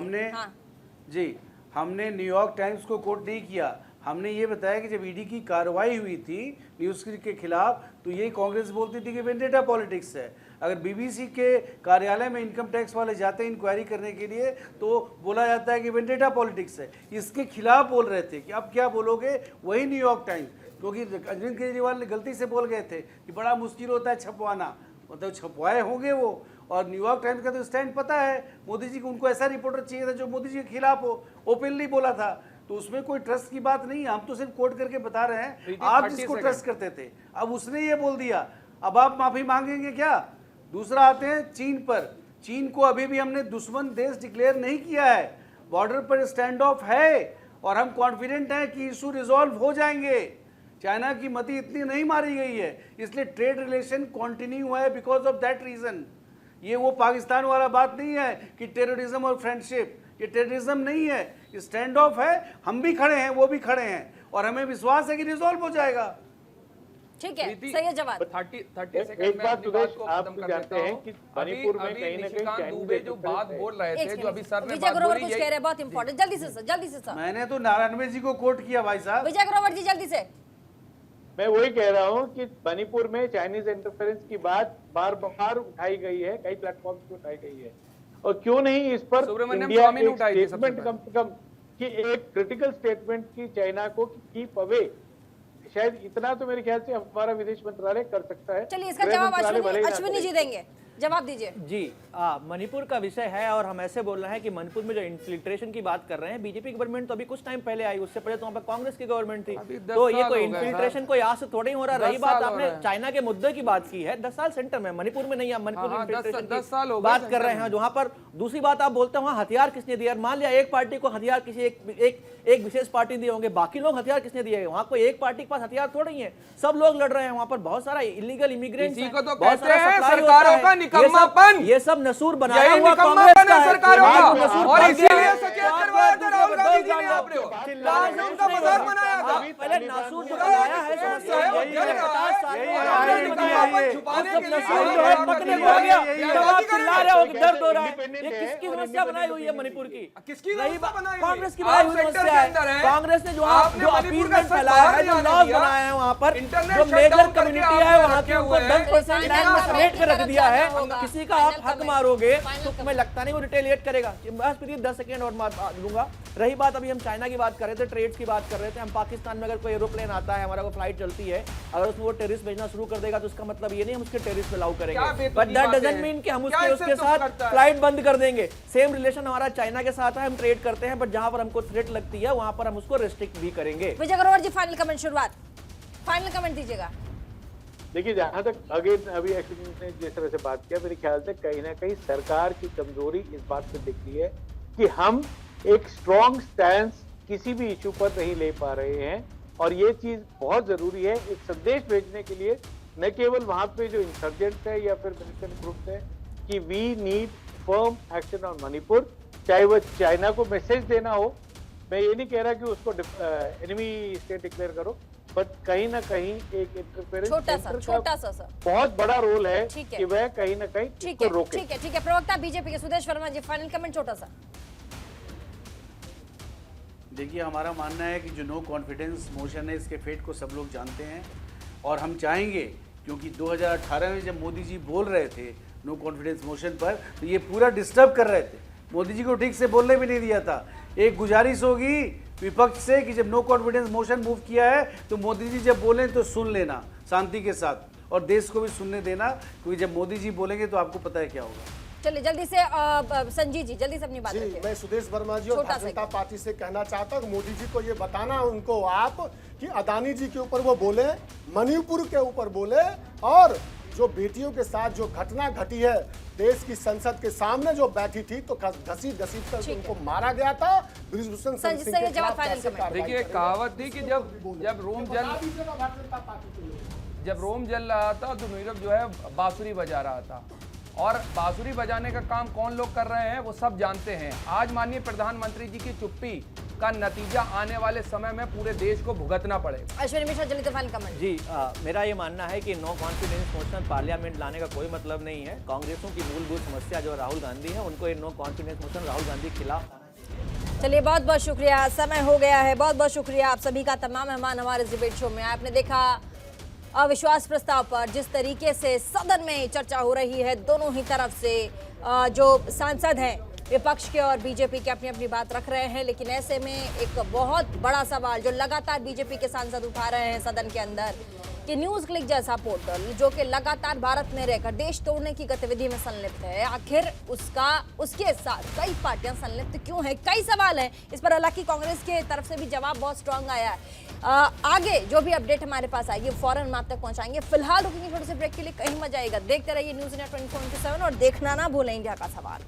हमने न्यूयॉर्क टाइम्स को कोट नहीं किया, हमने ये बताया कि जब ईडी की कार्रवाई हुई थी न्यूज़ के खिलाफ, तो ये कांग्रेस बोलती थी कि वेंडेटा पॉलिटिक्स है। अगर बीबीसी के कार्यालय में इनकम टैक्स वाले जाते हैं इंक्वायरी करने के लिए, तो बोला जाता है कि वेंडेटा पॉलिटिक्स है। इसके खिलाफ बोल रहे थे कि अब क्या बोलोगे, वही न्यूयॉर्क टाइम्स, क्योंकि अरविंद केजरीवाल ने गलती से बोल गए थे कि बड़ा मुश्किल होता है छपवाना, मतलब छपवाए होंगे वो। और न्यूयॉर्क टाइम्स का तो स्टैंड पता है मोदी जी को, उनको ऐसा रिपोर्टर चाहिए था जो मोदी जी के खिलाफ हो, ओपनली बोला था, तो उसमें कोई ट्रस्ट की बात नहीं है। हम तो सिर्फ कोट करके बता रहे हैं, आप जिसको ट्रस्ट करते थे, अब उसने ये बोल दिया, अब आप माफी मांगेंगे क्या? दूसरा आते हैं चीन पर। चीन को अभी भी हमने दुश्मन देश डिक्लेयर नहीं किया है, बॉर्डर पर स्टैंड ऑफ है और हम कॉन्फिडेंट हैं कि इशू रिजॉल्व हो जाएंगे। चाइना की मती इतनी नहीं मारी गई है, इसलिए ट्रेड रिलेशन कंटिन्यू हुआ है बिकॉज ऑफ दैट रीजन। ये वो पाकिस्तान वाला बात नहीं है कि टेररिज्म और फ्रेंडशिप, ये टेररिज्म नहीं है, स्टैंड ऑफ है। हम भी खड़े हैं, वो भी खड़े हैं, और हमें विश्वास है कि रिजॉल्व हो जाएगा। ठीक है, सही जवाब। 30 सेकंड एक में बात अपनी सुदेश, को आप खत्म कर जानते देता हैं हूं। कि मणिपुर में अभी कहीं ना निशिकांत कहीं दुबे जो बात बोल रहे थे, जो अभी सर ने विजय बात ग्रोवर बोली, कुछ कह रहे हैं बहुत इंपॉर्टेंट, जल्दी से सर। मैंने तो नारायण जी को कोट किया भाई साहब। विजय ग्रोवर जी जल्दी से। मैं वही कह रहा हूं कि मणिपुर में चाइनीज इंटरफेरेंस की बात बार बार उठाई गई है, कई प्लेटफॉर्म पे उठाई गई है, और क्यों नहीं इस पर इंडिया एक स्टेटमेंट कम से कम कि एक क्रिटिकल स्टेटमेंट की चाइना को कीप अवे, शायद इतना तो मेरे ख्याल से हमारा विदेश मंत्रालय कर सकता है। चलिए, इसका जवाब अश्विनी जी देंगे, जवाब दीजिए। जी, मणिपुर का विषय है और हम ऐसे बोल रहे हैं कि मणिपुर में जो इन्फिल्ट्रेशन की बात कर रहे हैं, बीजेपी गवर्नमेंट तो अभी कुछ टाइम पहले आई, उससे पहले तो वहाँ पर कांग्रेस की गवर्नमेंट थी, तो ये कोई इन्फिल्ट्रेशन कोई आज से थोड़ी हो रहा। रही बात, आपने चाइना के मुद्दे की बात की है, 10 साल सेंटर में, मणिपुर में नहीं, मणिपुर इन्फिल्ट्रेशन की बात कर रहे हैं। वहाँ पर दूसरी बात आप बोलते हैं वहाँ हथियार किसने दिया? मान लिया एक पार्टी को हथियार किसी एक विशेष पार्टी दिए होंगे, बाकी लोग हथियार किसने दिए? वहाँ कोई एक पार्टी के पास हथियार थोड़ी है, सब लोग लड़ रहे हैं। वहाँ पर बहुत सारा इलीगल इमिग्रेंट्स हैं, बहुत सारा सरकारों का निकम्मापन, ये सब नसूर बनाया हुआ कांग्रेस का है, सरकारों का, और इसीलिए सचेत करवाया था राहुल गांधी जी ने आपने, उनका मजाक बनाया था। पहले नासूर जो बनाया है, समस्या है, 50 साल पकने को हो गया, जब आप चिल्ला रहे हो कि दर्द हो रहा है, ये किसकी समस्या बनाई हुई है मणिपुर की? किसकी रही समस्या बनाई हुई है? कांग्रेस की बनाई हुई आप सेंटर समस्या के अंदर है। हैं। कांग्रेस ने जो आपने जो मणिपुर का अपीलमेंट फैलाया है, जो सरकार लॉज ने बनाए हैं वहाँ पर, इंटरनेट जो शटडाउन मेजर करके कम्युनिटी आपने है वहाँ रखे के ऊपर हुए हैं। 10% लैंड में समेट कर रख दिया है। होगा। किसी का आप फाइनल हक कमेंट। मारोगे फाइनल तो तुम्हें लगता नहीं वो रिटेलिएट करेगा। बस प्रीति 10 सेकंड और दूंगा। रही बात, अभी हम चाइना की बात कर रहे थे, ट्रेड्स की बात कर रहे थे। हम पाकिस्तान में अगर कोई एरोप्लेन आता है, हमारा कोई फ्लाइट चलती है, अगर उसमें वो टेररिस्ट भेजना शुरू कर देगा तो उसका मतलब ये नहीं हम उसके टेररिस्ट अलाउ क्या करेंगे, बेतुकी बट दैट बातें डजंट हैं? मीन कि हम क्या उसके इससे दुख साथ करता है? फ्लाइट बंद कर देंगे। सेम रिलेशन हमारा चाइना के साथ है, हम ट्रेड करते हैं, बट जहां पर हमको थ्रेट लगती है वहां पर हम उसको रेस्ट्रिक्ट भी करेंगे। विजय अग्रवाल जी, फाइनल कमेंट शुरुआत, फाइनल कमेंट दीजिएगा। देखिए, जहां तक अगेन अभी अश्विनी ने जिस तरह से बात किया, मेरे ख्याल से कहीं ना कहीं सरकार की कमजोरी इस बात से दिख रही है कि हम एक स्ट्रॉन्ग स्टैंड किसी भी इशू पर नहीं ले पा रहे हैं। और ये चीज बहुत जरूरी है एक संदेश भेजने के लिए, न केवल वहां पे जो इंसर्जेंट्स है या फिर मिलिटेंट ग्रुप्स है, कि we need firm action on Manipur. चाहे वो चाइना को मैसेज देना हो, मैं ये नहीं कह रहा कि उसको एनिमी स्टेट डिक्लेयर करो, बट कहीं ना कहीं एक इंटरफेरेंस छोटा सा सर, बहुत बड़ा रोल है ठीक है। कि वह कहीं ना कहीं ठीक इसको है, रोके। ठीक है। प्रवक्ता बीजेपी के सुदेश वर्मा जी, फाइनल कमेंट छोटा सा। देखिए, हमारा मानना है कि जो नो कॉन्फिडेंस मोशन है, इसके फेट को सब लोग जानते हैं और हम चाहेंगे, क्योंकि 2018 में जब मोदी जी बोल रहे थे नो कॉन्फिडेंस मोशन पर, तो ये पूरा डिस्टर्ब कर रहे थे, मोदी जी को ठीक से बोलने भी नहीं दिया था। एक गुजारिश होगी विपक्ष से कि जब नो कॉन्फिडेंस मोशन मूव किया है तो मोदी जी जब बोलें तो सुन लेना शांति के साथ, और देश को भी सुनने देना, क्योंकि जब मोदी जी बोलेंगे तो आपको पता है क्या होगा। चलिए जल्दी से संजीव जी, जल्दी से अपनी बात जी, रखिए। मैं सुदेश वर्मा जी और छोटा भारतीय सा जनता पार्टी से कहना चाहता हूँ, मोदी जी को ये बताना उनको आप कि अदानी जी के ऊपर वो बोले, मणिपुर के ऊपर बोले, और जो बेटियों के साथ जो घटना घटी है, देश की संसद के सामने जो बैठी थी तो घसीट कर उनको मारा गया था। ब्रिजभूषण शरण सिंह के खिलाफ कैसे कार्रवाई देखिए, करेंगे? कहावत थी कि जब रोम जल रहा था तो नीरव जो है बांसुरी बजा रहा था, और बांसुरी बजाने का काम कौन लोग कर रहे हैं वो सब जानते हैं। आज माननीय प्रधानमंत्री जी की चुप्पी का नतीजा आने वाले समय में पूरे देश को भुगतना पड़ेगा। अश्विनी मिश्रा, जल्दी से फाइनल कमेंट। जी, मेरा ये मानना है कि नो कॉन्फिडेंस मोशन पार्लियामेंट लाने का कोई मतलब नहीं है। कांग्रेसों की मूलभूत समस्या जो राहुल गांधी है, उनको ये no confidence motion Rahul Gandhi के खिलाफ लाना चाहिए। चलिए, बहुत बहुत शुक्रिया, समय हो गया है। बहुत बहुत शुक्रिया आप सभी का, तमाम मेहमान हमारे इस डिबेट शो में। आपने देखा अविश्वास प्रस्ताव पर जिस तरीके से सदन में चर्चा हो रही है, दोनों ही तरफ से जो सांसद हैं विपक्ष के और बीजेपी के अपनी अपनी बात रख रहे हैं, लेकिन ऐसे में एक बहुत बड़ा सवाल जो लगातार बीजेपी के सांसद उठा रहे हैं सदन के अंदर, कि न्यूज़ क्लिक जैसा पोर्टल जो कि लगातार भारत में रहकर देश तोड़ने की गतिविधि में संलिप्त है, आखिर उसके साथ कई पार्टियां संलिप्त क्यों है? कई सवाल हैं इस पर। हालांकि कांग्रेस के तरफ से भी जवाब बहुत स्ट्रांग आया है। आगे जो भी अपडेट हमारे पास आएगी फौरन हम आप तक पहुंचाएंगे। फिलहाल रुकेंगे छोटे से ब्रेक के लिए, कहीं मत जाइएगा, देखते रहिए न्यूज़ इंडिया 24/7 और देखना ना भूलें इंडिया का सवाल।